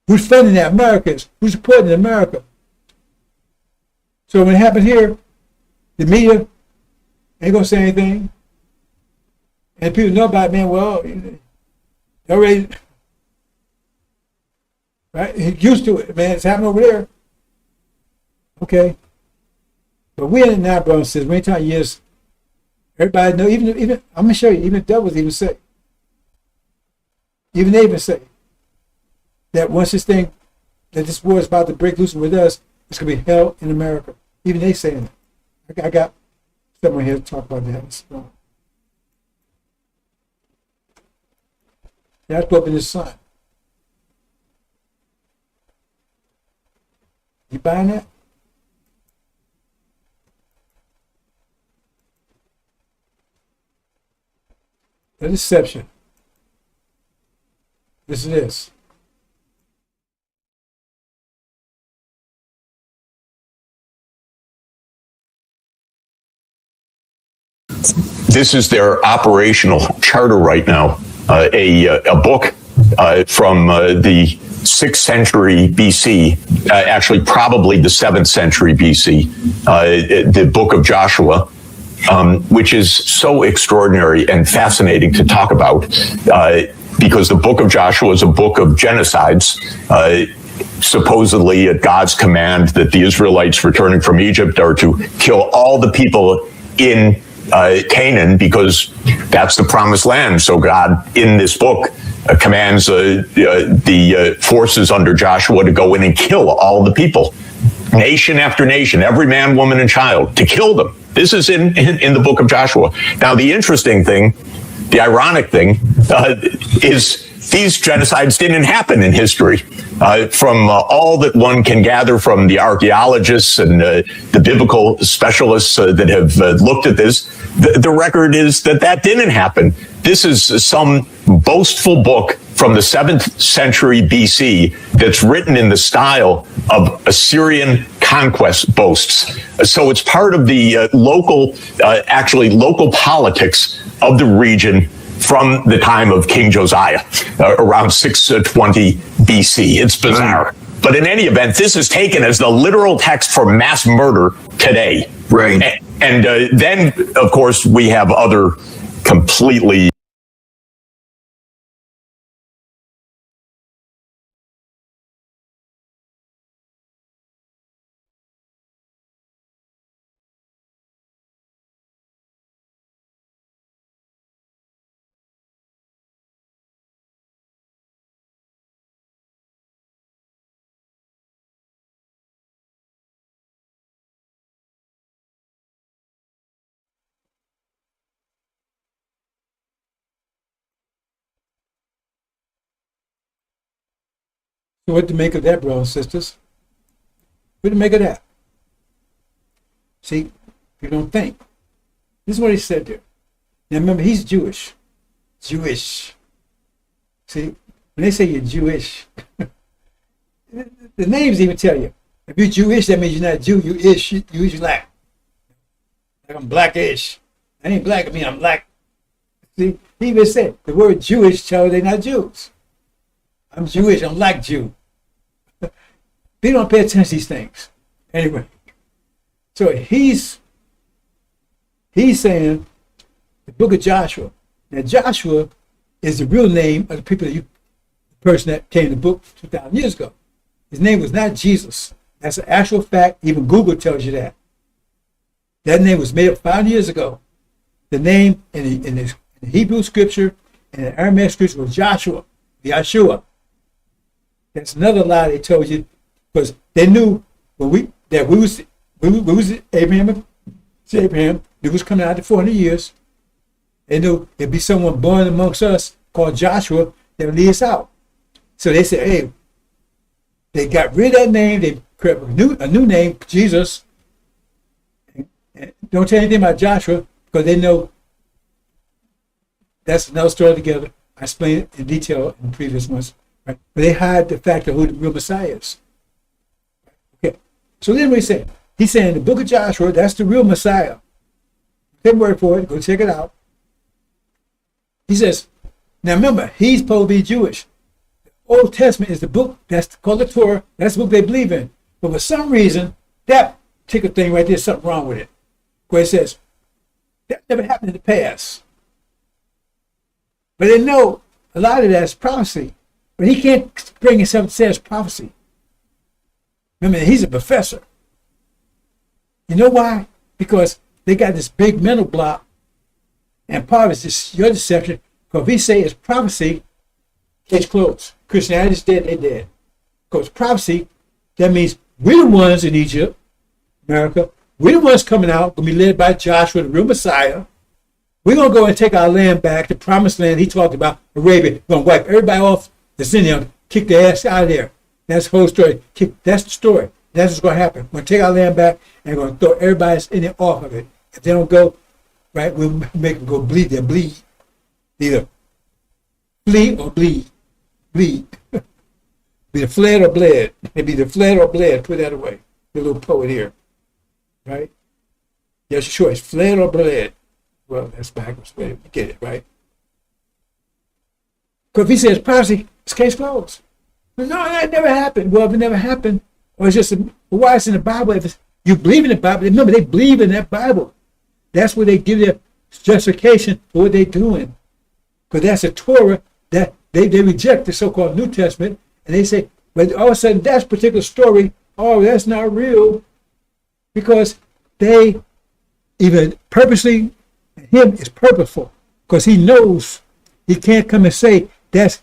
Who's funding that? Americans. Who's supporting America? So when it happened here, the media ain't gonna say anything, and people know about it, man. Well, they already right used to it, man. It's happening over there. Okay, but we're in it now, brothers and sisters. Many times, yes, everybody know. Even I'm gonna show you. Even devils even say. Even they even say that once this war is about to break loose with us, it's gonna be hell in America. Even they saying it. I got someone here to talk about that. That's what in the sun. You buying that? The deception. This is this. This is their operational charter right now. A book from the 6th century BC, actually probably the 7th century BC, the book of Joshua, which is so extraordinary and fascinating to talk about, because the book of Joshua is a book of genocides. supposedly at God's command that the Israelites returning from Egypt are to kill all the people in Canaan because that's the promised land. So God, in this book, commands the forces under Joshua to go in and kill all the people, nation after nation, every man, woman, and child, to kill them. This is in the book of Joshua. Now, the interesting thing, the ironic thing, is these genocides didn't happen in history. From all that one can gather from the archaeologists and the biblical specialists that have looked at this, the record is that didn't happen. This is some boastful book from the 7th century BC that's written in the style of Assyrian conquest boasts. So it's part of the local politics of the region from the time of King Josiah, around 620 BC. It's bizarre. But in any event, this is taken as the literal text for mass murder today. Right. And then, of course, we have other completely So what to make of that, brothers and sisters? What to make of that? See, you don't think. This is what he said there. Now remember, he's Jewish. Jewish. See, when they say you're Jewish, the names even tell you. If you're Jewish, that means you're not Jew. You ish. You black. Like I'm blackish. I ain't black. I mean I'm black. See, he even said the word Jewish tells they're not Jews. I'm Jewish. I'm like Jew. They don't pay attention to these things. Anyway, so he's saying the book of Joshua. Now Joshua is the real name of the person that came in the book 2,000 years ago. His name was not Jesus. That's an actual fact. Even Google tells you that. That name was made up 5 years ago. The name in the Hebrew scripture and the Aramaic scripture was Joshua, Yahshua. That's another lie they told you, because they knew when we was Abraham. It was coming out of 400 years. They knew there'd be someone born amongst us called Joshua that would lead us out. So they said, hey, they got rid of that name. They created a new name, Jesus. And don't tell anything about Joshua, because they know that's another story together. I explained it in detail in the previous ones. Right? But they hide the fact of who the real Messiah is. Okay. So then we say, he's saying the book of Joshua, that's the real Messiah. Take word for it. Go check it out. He says, now remember, he's supposed to be Jewish. The Old Testament is the book that's called the Torah. That's the book they believe in. But for some reason, that particular thing right there, something wrong with it. Where it says, that never happened in the past. But they know a lot of that is prophecy. But he can't bring himself to say it's prophecy. Remember, he's a professor. You know why? Because they got this big mental block, and part of it's just your deception. Because if he say it's prophecy, case closed. Christianity's dead, they're dead. Because prophecy, that means we're the ones in Egypt, America. We're the ones coming out, going to be led by Joshua, the real Messiah. We're going to go and take our land back, the promised land he talked about, Arabia. We're going to wipe everybody off that's in there, kick their ass out of there. That's the whole story. That's the story. That's what's going to happen. We're going to take our land back and we're going to throw everybody that's in there off of it. If they don't go, right, we'll make them go bleed. They'll bleed. Either flee or bleed. Bleed. Be the fled or bled. It'd be the fled or bled. Put that away. The little poet here. Right? Yes, sure. It's fled or bled. Well, that's backwards. You get it, right? Because if he says prophecy, it's case closed. No, that never happened. Well, if it never happened, or it's just, why it's in the Bible? If you believe in the Bible, remember, they believe in that Bible. That's where they give their justification for what they're doing. Because that's a Torah that they reject the so-called New Testament, and they say, But all of a sudden, that particular story, oh, that's not real, because they even purposely, him is purposeful, because he knows he can't come and say that's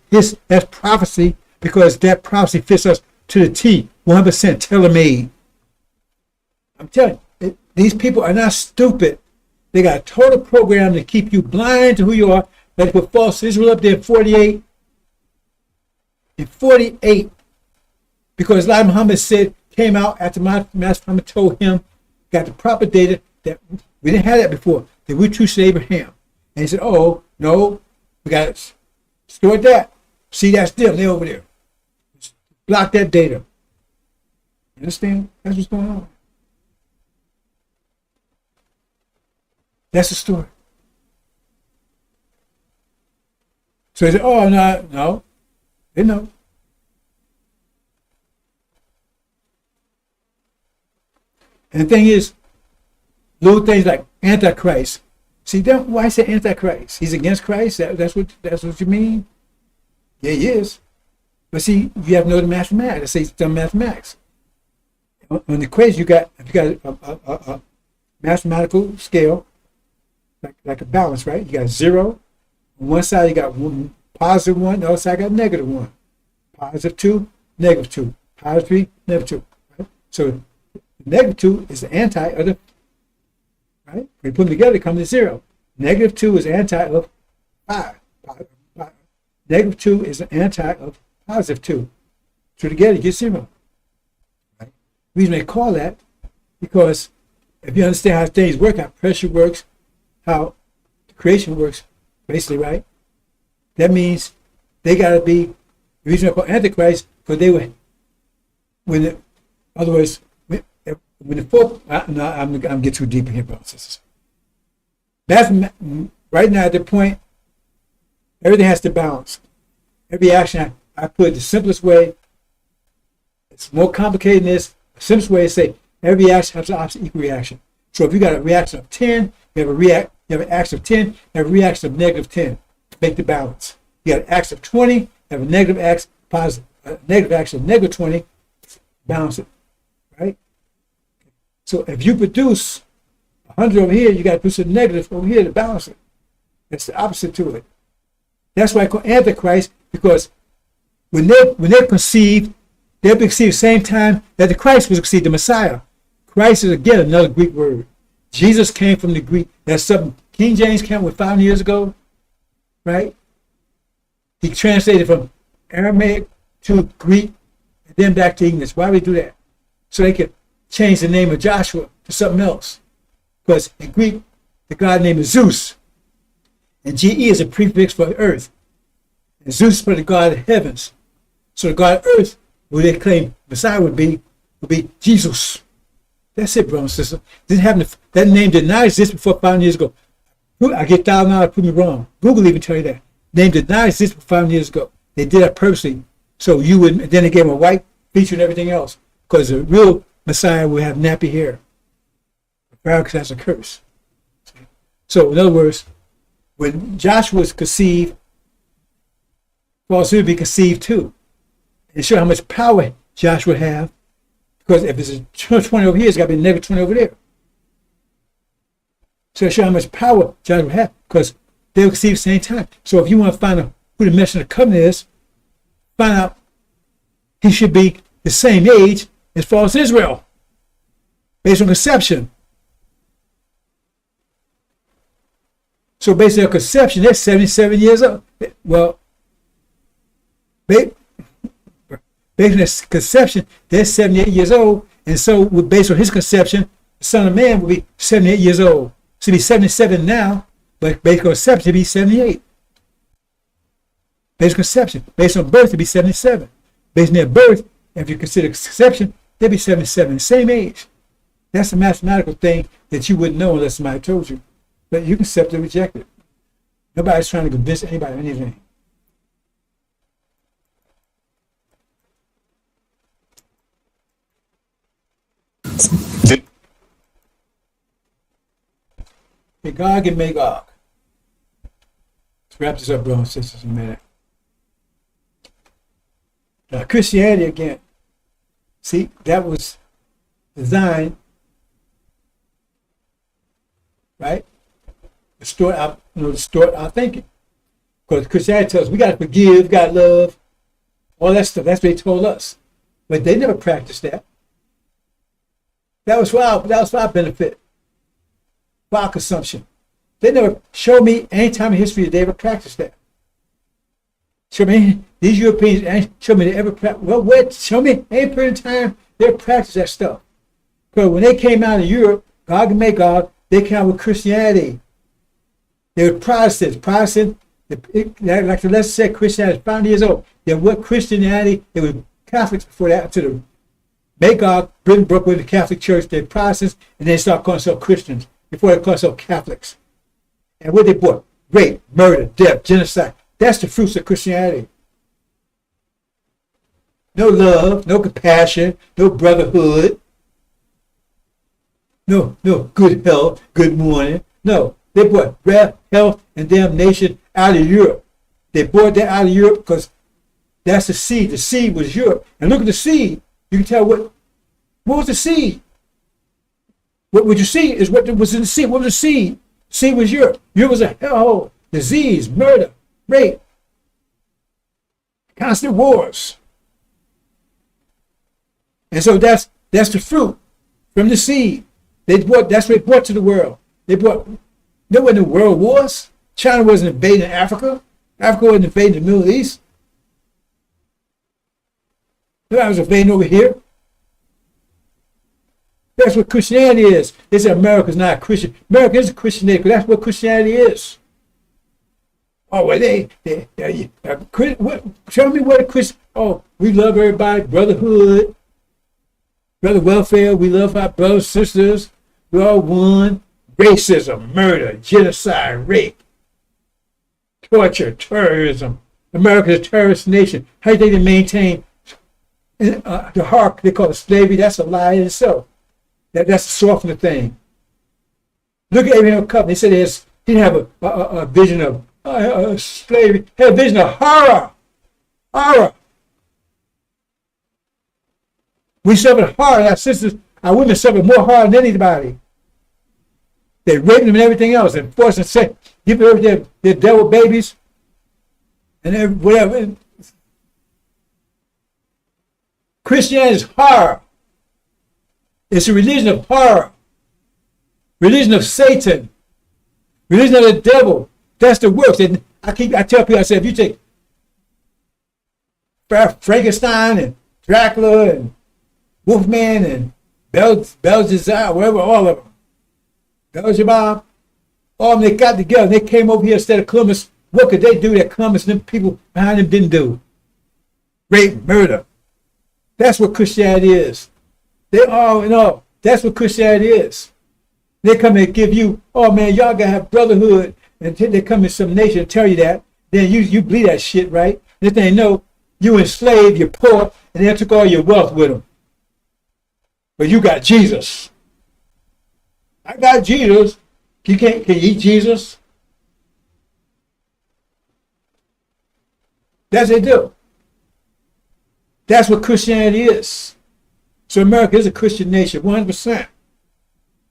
prophecy, because that prophecy fits us to the T, 100% tailor-made. I'm telling you, these people are not stupid. They got a total program to keep you blind to who you are. Like put false Israel up there in 48. In 48, because Elijah Muhammad came out after Master Muhammad told him, got the proper data that we didn't have that before, that we trusted Abraham. And he said, oh, no, we got to store that. See, that's them, they're over there. Block that data. You understand? That's what's going on. That's the story. So he said, oh, no, they know. And the thing is, little things like Antichrist. See, why say Antichrist? He's against Christ? That's what you mean? Yeah, he is. But see, you have to know the mathematics. Let's say some mathematics. On the equation, you got a mathematical scale, like a balance, right? You got 0. On one side, you got positive 1. The other side, you got negative 1. Positive 2, negative 2. Positive 3, negative 2. Right? So negative 2 is the anti of the, right? When you put them together, it comes to 0. Negative 2 is anti of 5. Negative 2 is the anti of positive 2. So together, you get 0. Right? The reason they call that, because if you understand how things work, how pressure works, how creation works, basically, right? That means they got to be, the reason I call Antichrist, because they were, in other words, when the folk, no, I'm getting too deep in here, brothers and sisters. That's right now at the point, everything has to balance. Every action I put the simplest way. It's more complicated than this. The simplest way is say every action has an opposite equal reaction. So if you got a reaction of 10, you have an action of 10, you have a reaction of negative 10 to make the balance. You got an action of 20, you have a negative action, negative action of negative 20, balance it, right? So if you produce 100 over here, you got to produce a negative over here to balance it. That's the opposite to it. That's why I call Antichrist, because when they're conceived, they're conceived at the same time that the Christ was conceived, the Messiah. Christ is, again, another Greek word. Jesus came from the Greek. That's something King James came with 500 years ago, right? He translated from Aramaic to Greek and then back to English. Why would he do that? So they could change the name of Joshua to something else. Because in Greek, the god name is Zeus. And GE is a prefix for earth. And Zeus is for the god of heavens. So the god of earth, who they claim Messiah would be Jesus. That's it, brother and sister. That name did not exist before 500 years ago. I get $1,000 to prove me wrong. Google even tell you that. Name did not exist before 500 years ago. They did that purposely. So you would, and then they gave him a white feature and everything else. Because the real Messiah would have nappy hair. Farrakhan has a curse. So in other words, when Joshua was conceived, false would be conceived too. And show how much power Joshua would have. Because if it's a 20 over here, it's got to be a negative 20 over there. So show how much power Joshua would have, because they were conceived at the same time. So if you want to find out who the Messiah of the covenant is, find out he should be the same age as false Israel, based on conception. So based on conception, they're 77 years old. Well, based on his conception, they're 78 years old. And so based on his conception, the Son of Man will be 78 years old. So he'll be 77 now, but based on conception, he'll be 78. Based on conception. Based on birth, he'll be 77. Based on their birth, if you consider conception, they'll be 77, same age. That's a mathematical thing that you wouldn't know unless somebody told you. But you can accept it or reject it. Nobody's trying to convince anybody of anything. Magog and Magog. Let's wrap this up, brothers and sisters, in a minute. Now, Christianity again. See, that was designed, right? Distort our thinking. Because Christianity tells us we got to forgive, we got to love, all that stuff. That's what they told us. But they never practiced that. That was for our benefit, for our consumption. They never showed me any time in history that they ever practiced that. Show me these Europeans. Show me they ever practice. Well, what? Show me any period of time they practiced that stuff. Because when they came out of Europe, Gog and Magog, they came out with Christianity. They were Protestants. Protestant, like the lesson said, Christianity is 500 years old. They were Christianity. They were Catholics before that. To the Magog, Britain broke with the Catholic Church. They're Protestants, and they started calling themselves Christians before they called themselves Catholics. And what they brought? Rape, murder, death, genocide. That's the fruits of Christianity. No love, no compassion, no brotherhood, no good health, good morning. No, they brought wrath, health, and damnation out of Europe. They brought that out of Europe because that's the seed. The seed was Europe. And look at the seed. You can tell what was the seed. What you see is what was in the seed. What was the seed? Seed was Europe. Europe was a hellhole. Disease, murder, rape, constant wars. And so that's the fruit from the seed. That's what they brought to the world. There wasn't no world wars. China wasn't invading Africa. Africa wasn't invading the Middle East. Nobody was invading over here. That's what Christianity is. They say America's not a Christian. America is a Christian nation, because that's what Christianity is. Oh, well, show me what a Christian. Oh, we love everybody, brotherhood, brother welfare. We love our brothers, sisters. We all one. Racism, murder, genocide, rape, torture, terrorism. America's a terrorist nation. How do you think they maintain the heart they call it slavery? That's a lie in itself. That's to soften the thing. Look at Abraham Cup. They said he didn't have a vision of slavery. He had a vision of horror. Horror. We suffered horror. Our sisters, our women suffered more horror than anybody. They raped them and everything else, and forced them to give them their devil babies and whatever. Christianity is horror. It's a religion of horror, religion of Satan, religion of the devil. That's the works. And I tell people, I say, if you take Frankenstein and Dracula and Wolfman and Beelzebub, whatever, all of them, Beelzebub, all of them, they got together. They came over here instead of Columbus. What could they do that Columbus and the people behind them didn't do? Rape, murder. That's what Christianity is. They all know that's what Christianity is. They come and give you, oh man, y'all gotta have brotherhood, and they come in some nation and tell you that. Then you believe that shit, right? And if they know you enslaved, you're poor, and they took all your wealth with them. But you got Jesus. I got Jesus. Can you eat Jesus? That's what they do. That's what Christianity is. So America is a Christian nation, 100%.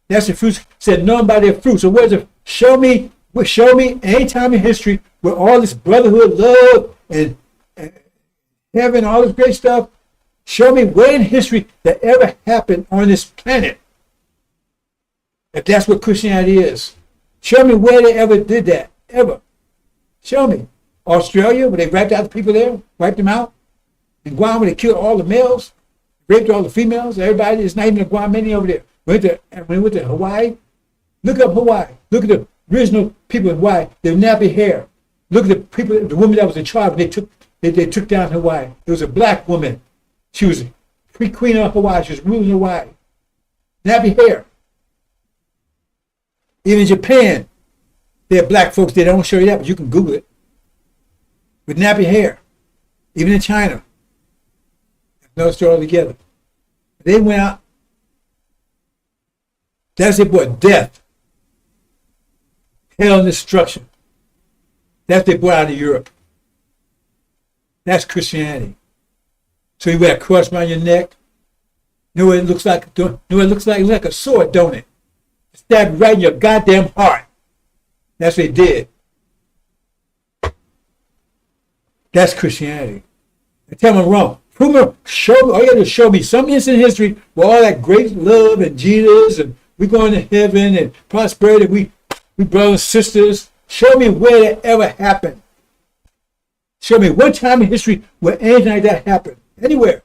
That's the fruit. Said none by their fruit. So where's it? Show me any time in history where all this brotherhood, love, and heaven, all this great stuff. Show me where in history that ever happened on this planet. If that's what Christianity is. Show me where they ever did that. Ever. Show me. Australia, where they wiped out the people there, wiped them out. In Guam, where they killed all the males, raped all the females, everybody. It's not even a Guamanian over there. When we went to Hawaii, look up Hawaii. Look at the original people in Hawaii. They have nappy hair. Look at the people, the woman that was in charge. They took down Hawaii. It was a black woman. She was queen of Hawaii. She was ruling Hawaii. Nappy hair. Even in Japan, they have black folks. They don't show you that, but you can Google it. With nappy hair. Even in China. No story all together. They went out. That's it, brought death, hell, and destruction. That's what they brought out of Europe. That's Christianity. So you wear a cross around your neck. You know what it looks like? Know what it looks like? It looks like a sword, don't it? Stab you right in your goddamn heart. That's what it did. That's Christianity. And tell me I'm wrong. Prove me, show me, all you have to show me some instant history where all that great love and Jesus and we going to heaven and prosperity, we brothers and sisters. Show me where that ever happened. Show me one time in history where anything like that happened. Anywhere.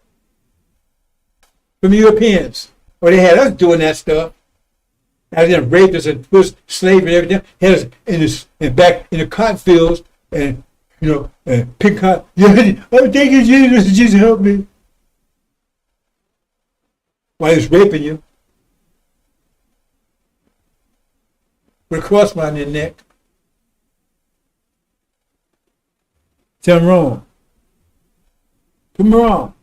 From the Europeans. Or they had us doing that stuff. Now they raped us and put us slavery and everything. Had us back in the cotton fields and and pick cotton. Yeah, I'm taking Jesus. Jesus help me. While he's raping you. With a cross around your neck. Tell them wrong. Prove them wrong.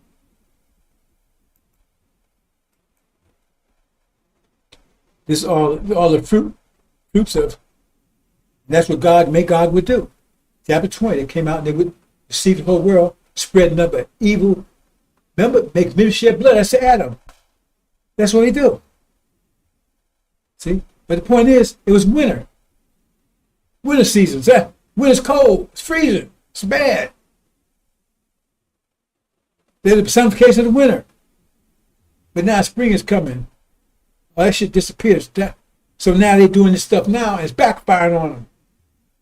This is all the fruits of. And that's what God would do. Chapter 20, they came out and they would deceive the whole world, spread nothing but evil. Remember, make men shed blood. That's Adam. That's what he do. See? But the point is, it was winter. Winter seasons. Winter's cold. It's freezing. It's bad. They're the personification of the winter. But now spring is coming. All that shit disappears. So now they're doing this stuff now and it's backfiring on them.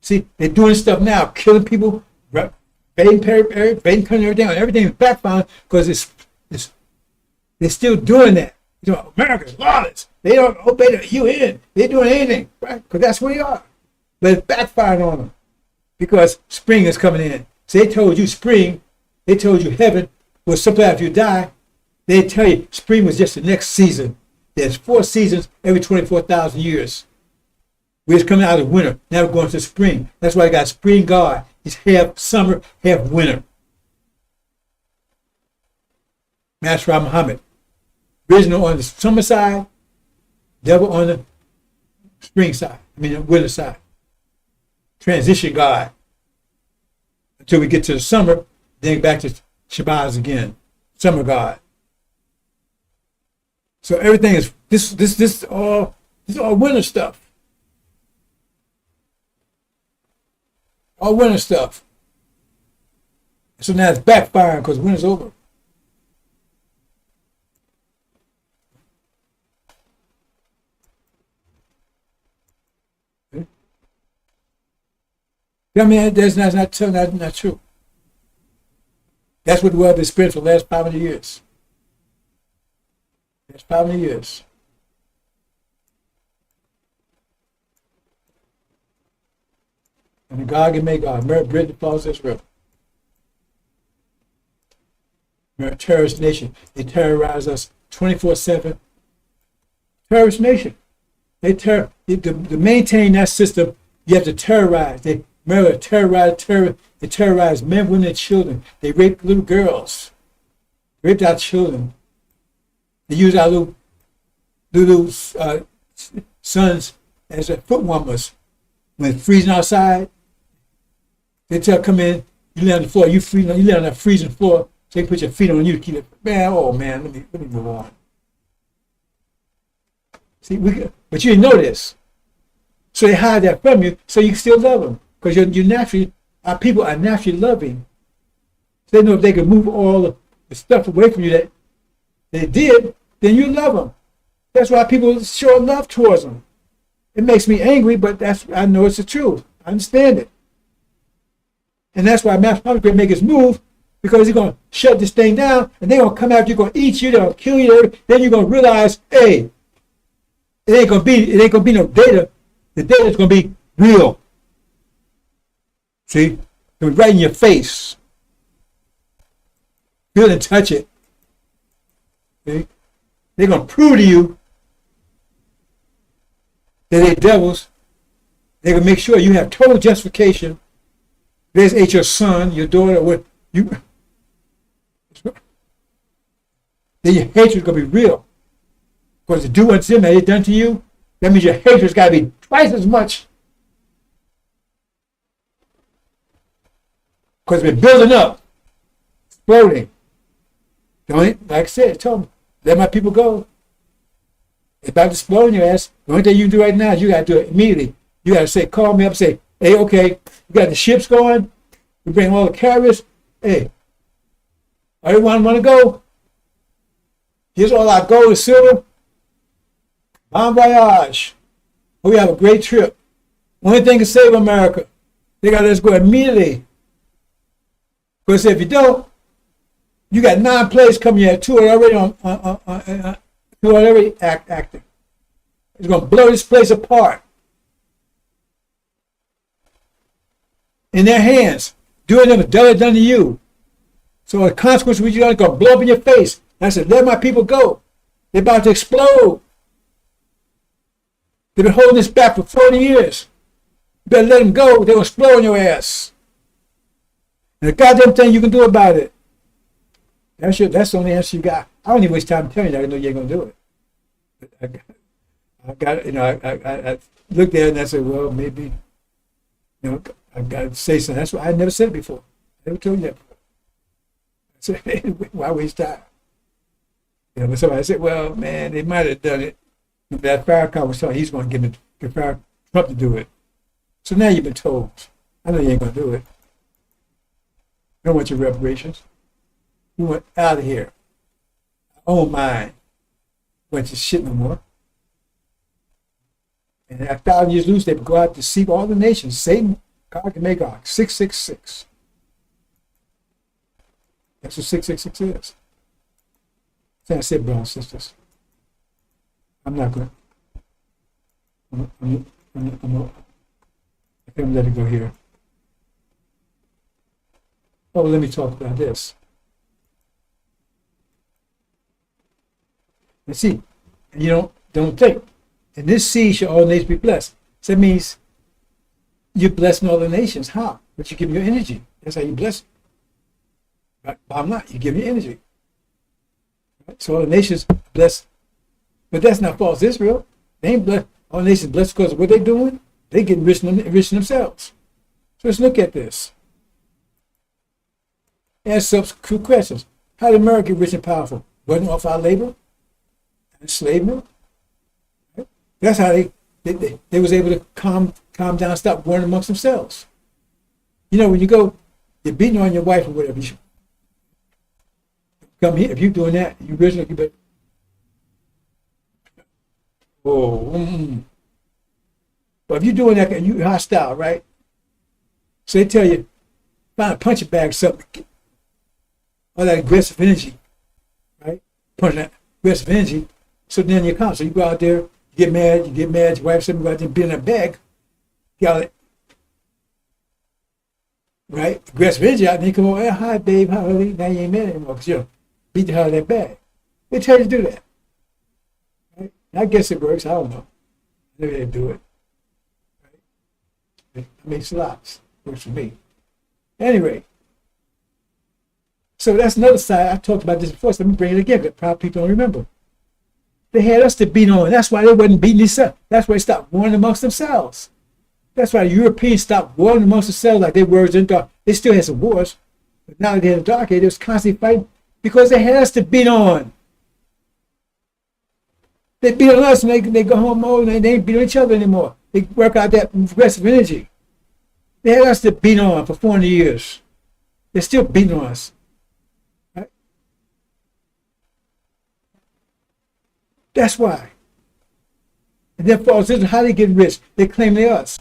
See, they're doing this stuff now, killing people, cutting everything down. Everything is backfiring because they're still doing that. America's lawless. They don't obey the UN. They're doing anything, right? Because that's where they are. But it's backfiring on them because spring is coming in. So they told you spring, they told you heaven was something after you die. They tell you spring was just the next season. There's 4 seasons every 24,000 years. We're just coming out of winter. Now we're going to spring. That's why I got spring God. He's half summer, half winter. Master Muhammad. Original on the summer side, devil on the spring side. The winter side. Transition God. Until we get to the summer, then back to Shabazz again. Summer God. So everything is this is all winter stuff. All winter stuff. So now it's backfiring because winter's over. Okay. Tell me that's not true. That's what the world has experienced for the last 500 years. That's 500 years. And the Gog and Magog, Merit Britain follows Israel. Merit terrorist nation. They terrorize us 24/7. Terrorist nation. To maintain that system, you have to terrorize. They terrorize men, women, and children. They rape little girls. Raped our children. They use our little sons as foot warmers. When it's freezing outside, they come in, you lay on the floor, you lay on that freezing floor, so they put your feet on you to keep it. Man, let me move on. See, but you didn't know this. So they hide that from you so you can still love them. Because our people are naturally loving. So they know if they can move all the stuff away from you that they did, then you love them. That's why people show love towards them. It makes me angry, but I know it's the truth. I understand it. And that's why Master Muhammad can make his move, because he's going to shut this thing down, and they're going to come after you, going to eat you, they're going to kill you. Then you're going to realize, hey, it ain't going to be no data. The data is going to be real. See? It's right in your face. Feel and touch it. See? They're going to prove to you that they're devils. They're going to make sure you have total justification. There's your son, your daughter, what you. Then your hatred is going to be real. Because to do what's in that they done to you, that means your hatred's got to be twice as much. Because it's been building up, exploding. Like I said, I told them, let my people go. It's about to explode in your ass. The only thing you can do right now is you got to do it immediately. You got to say, call me up and say, hey, okay, you got the ships going. We bring all the carriers. Hey, everyone want to go? Here's all our gold and silver. Bon voyage. We have a great trip. Only thing to save America. They got to let us go immediately. Because if you don't, you got 9 plays coming here. 2 are already acting. It's going to blow this place apart. In their hands. Doing them done to you. So the consequence of you're going to blow up in your face. I said, let my people go. They're about to explode. They've been holding this back for 40 years. You better let them go. They'll explode on your ass. And the goddamn thing you can do about it. That's the only answer you got. I don't even waste time telling you that. I know you ain't going to do it. I looked at it and I said, well, maybe, I got to say something. That's why I never said it before. I never told you that before. I said, why waste time? But somebody said, well, man, they might have done it. That FARRAKHAN was telling he's going to get Trump to do it. So now you've been told. I know you ain't going to do it. I don't want your reparations. You went out of here. I own mine. Went to shit no more. And after 1,000 years loose, they would go out to deceive all the nations. Satan, Gog and Magog, 666. That's what 666 is. I said, brothers and sisters. I'm not going to. I'm going to let it go here. Oh, let me talk about this. Let's see. And you don't think. And this seed shall all nations be blessed. So that means you're blessing all the nations. How? But you give them your energy. That's how you bless them. Right? Bottom line, you give them your energy. Right? So all the nations blessed. But that's not false Israel. They ain't blessed. All the nations blessed because of what they're doing. They're getting rich themselves. So let's look at this. Ask some true questions. How did America get rich and powerful? Wasn't off our labor and enslavement? Right? That's how they was able to calm down, stop warring amongst themselves. When you go, you're beating on your wife or whatever. You come here. If you're doing that, you better. But if you're doing that, you're hostile, right? So they tell you, find a punching bag or something. All that aggressive energy, right? Punching that aggressive energy. So then you come. So you go out there, you get mad, your wife said, go out there and beat in that bag. You got it. Right? Aggressive energy out, and you come over, hi, babe, hi, honey. Now you ain't mad anymore because you beat the hell out of that bag. They tell you to do that. Right? I guess it works. I don't know. Maybe they do it. Right? I mean, it's lots. Works for me. Anyway. So that's another side. I talked about this before, so let me bring it again, because probably people don't remember. They had us to beat on. That's why they wasn't beating themselves. That's why they stopped warring amongst themselves. That's why the Europeans stopped warring amongst themselves like they were in dark. They still had some wars, but now they're in the dark age. They was constantly fighting because they had us to beat on. They beat on us and they go home and they ain't beat on each other anymore. They work out that aggressive energy. They had us to beat on for 400 years. They're still beating on us. Right? That's why. And then false Israel, how they get rich? They claim they're us.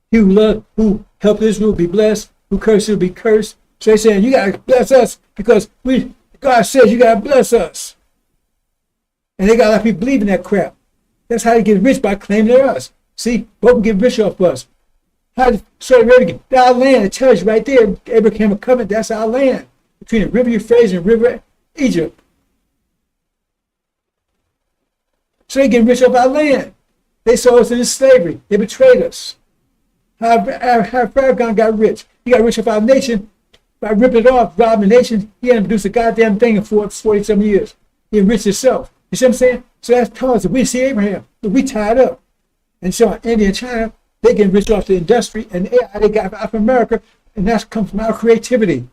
He who helped Israel be blessed, who cursed will be cursed. So they're saying, you got to bless us because God says you got to bless us. And they got a lot of people believing that crap. That's how they get rich, by claiming they're us. See, both can get rich off us. How did our land? It tells you right there, Abraham a covenant, that's our land. Between the river Euphrates and river Egypt. So they get rich off our land. They sold us into slavery. They betrayed us. How FARRAKHAN got rich? He got rich off our nation by ripping it off, robbing the nation. He hadn't produced a goddamn thing in 40-some years. He enriched himself. You see what I'm saying? So that's telling us that we see Abraham, but we tied up. And so India and China, they get rich off the industry and AI they got out from America, and that's come from our creativity.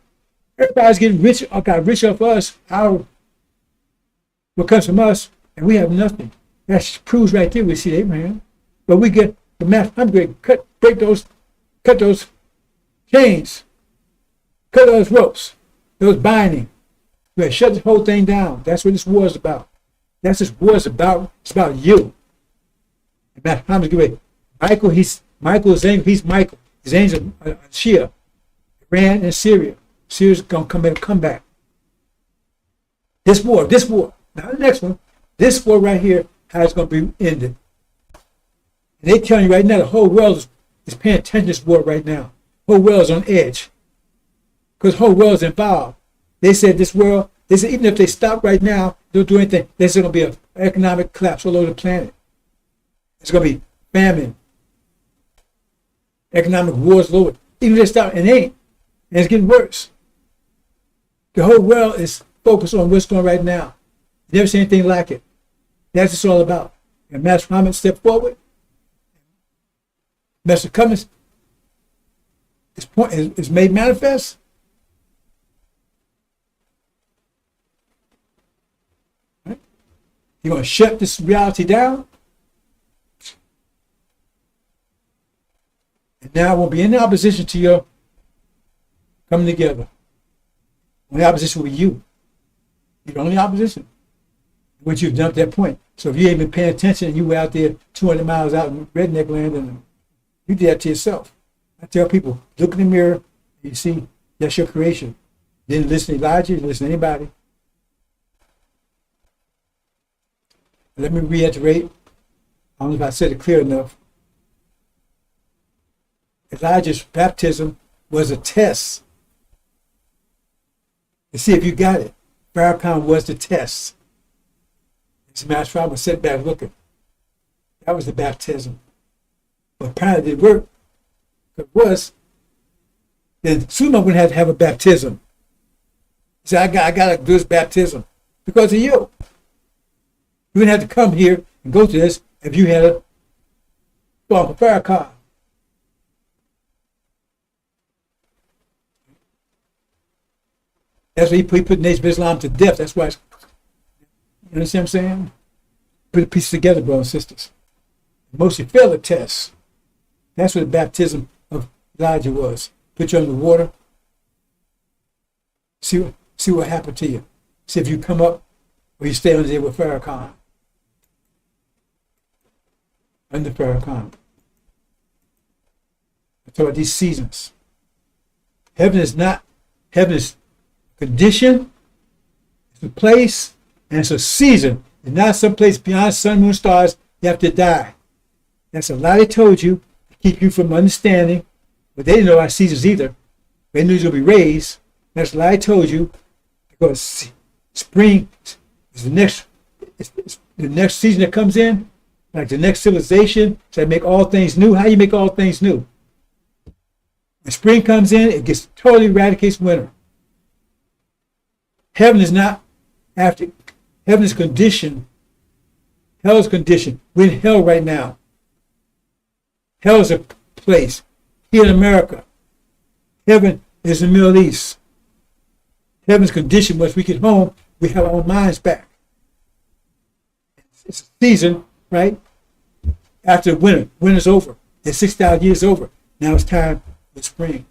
Everybody's getting rich or got rich off us, our what comes from us, and we have nothing. That proves right there we see Abraham. But we get the math. I'm going to cut those chains, cut those ropes, those binding. We're going to shut this whole thing down. That's what this war is about. That's what this war is about. It's about you. Michael, he's angel. He's Michael. His angel, Shia, Iran and Syria. Syria's going to come back. This war, not the next one. This war right here, how it's going to be ended. And they telling you right now, the whole world is paying attention to this war right now. The whole world is on edge. Because the whole world is involved. They said even if they stop right now, don't do anything, there's going to be an economic collapse all over the planet. It's going to be famine. Economic wars all over. Even if they stop, it ain't. And it's getting worse. The whole world is focused on what's going on right now. You never seen anything like it. That's what it's all about. And Master Muhammad stepped forward. Master Cummings is made manifest. Right? You're going to shut this reality down. And now it won't be any opposition to your coming together. Only opposition will be you. You're the only opposition. What you've done at that point. So if you ain't been paying attention and you were out there 200 miles out in redneck land, and you did that to yourself. I tell people, look in the mirror, you see, that's your creation. You didn't listen to Elijah, you didn't listen to anybody. Let me reiterate. I don't know if I said it clear enough. Elijah's baptism was a test to see if you got it. FARRAKHAN was the test. As Master Farmer sat back looking. That was the baptism. But apparently it didn't work. If it was, then soon I wouldn't have to have a baptism. He said, I got to do this baptism because of you. You wouldn't have to come here and go to this if you had a FARRAKHAN. That's why he put the Nation of Islam to death. That's why, you understand what I'm saying? Put the pieces together, brothers and sisters. Mostly failed the test. That's what the baptism of Elijah was. Put you under the water. See what happened to you. See if you come up or you stay under there with FARRAKHAN. Under FARRAKHAN. I talk about these seasons. Heaven is condition, it's a place, and it's a season. It's not some place beyond sun, moon, stars. You have to die. That's a lie they told you to keep you from understanding. But they didn't know our seasons either. They knew you'll be raised. That's a lie I told you. Because spring is the next season that comes in, like the next civilization. So they make all things new. How you make all things new? When spring comes in, it gets totally eradicates winter. Heaven is not after. Heaven is conditioned. Hell is conditioned. We're in hell right now. Hell is a place. Here in America. Heaven is the Middle East. Heaven's conditioned. Once we get home, we have our minds back. It's a season, right? After winter. Winter's over. The 6,000 years over. Now it's time for spring.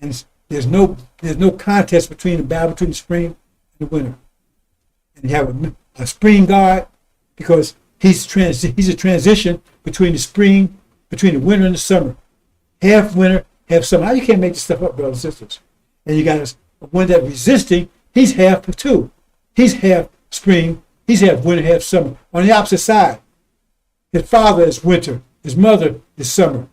And there's no contest between the battle between the spring the winter. And you have a spring god because he's a transition between the spring, between the winter and the summer. Half winter, half summer. Now you can't make this stuff up, brothers and sisters. And you got one that resisting, he's half of two. He's half spring, he's half winter, half summer. On the opposite side, his father is winter, his mother is summer.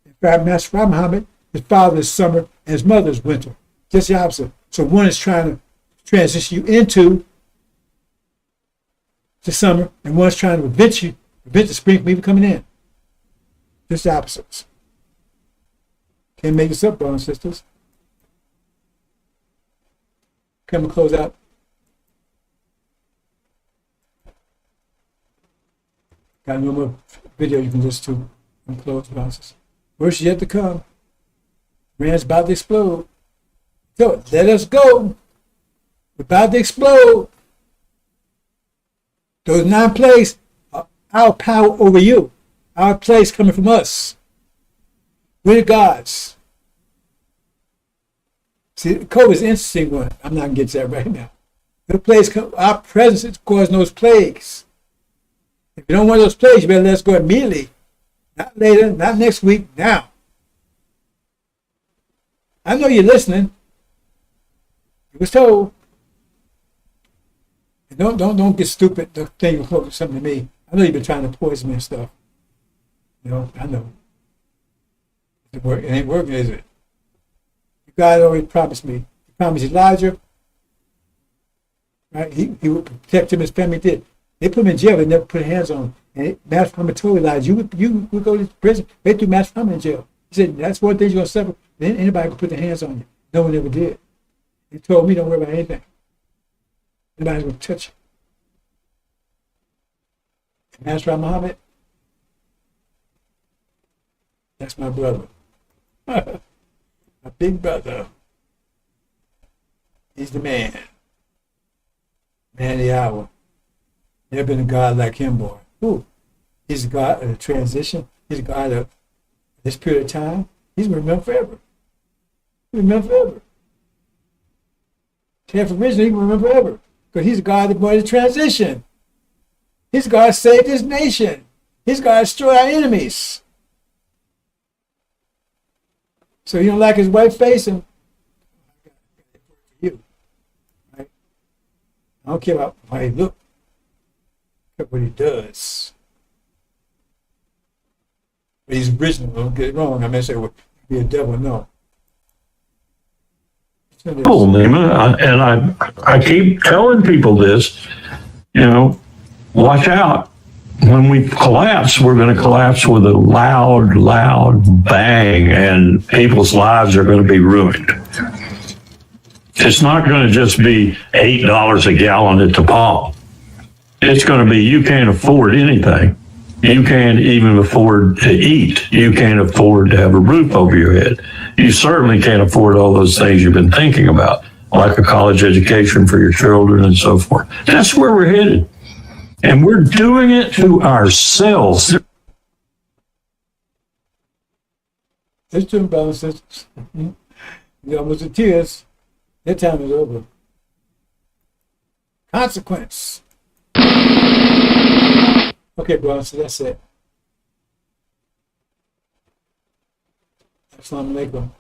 In fact, Master Muhammad, his father is summer and his mother is winter. Just the opposite. So one is trying to transition you into the summer, and one's trying to prevent the spring from even coming in. Just the opposites. Can't make this up, brothers and sisters. Come and close out. Got no more video you can listen to and close, brothers and sisters. Worse yet to come. Iran's about to explode. So let us go. We're about to explode. Those 9 plagues are our power over you. Our plagues coming from us. We're the gods. See, COVID is an interesting one. I'm not going to get to that right now. The plagues come, our presence is causing those plagues. If you don't want those plagues, you better let us go immediately. Not later, not next week, now. I know you're listening. You was told. And don't get stupid. Don't think you're close to something to me. I know you've been trying to poison me and stuff. You know, I know. It ain't working, is it? God already promised me. He promised Elijah. Right? He would protect him, his family did. They put him in jail, they never put hands on him. And Master Muhammad told Elijah, you would go to prison. They threw Master Muhammad in jail. He said, that's one thing you're going to suffer. Then anybody can put their hands on you. No one ever did. He told me, don't worry about anything. Nobody's going to touch you. And Master Muhammad, that's my brother. My big brother. He's the man. Man of the hour. Never been a God like him, boy. Ooh. He's a God of the transition. He's a God of this period of time. He's going to remember forever. He'll remember forever. Ten for original, he can remember forever. Because he's a God of the transition. He's a God that saved his nation. He's a God that destroyed our enemies. So you don't like his white face, and you, right? I don't care about how he looks. Look what he does. But he's original. Don't get it wrong. I may say, well, be a devil. No. Oh, Nima, and I keep telling people this. You know, watch out. When we collapse, we're going to collapse with a loud bang, and people's lives are going to be ruined. It's not going to just be $8 a gallon at the pump. It's going to be you can't afford anything. You can't even afford to eat. You can't afford to have a roof over your head. You certainly can't afford all those things you've been thinking about, like a college education for your children and so forth. That's where we're headed. And we're doing it to ourselves. It's true, brothers and sisters. You almost in tears. Their time is over. Consequence. Okay, brothers, so that's it. Assalamu alaikum.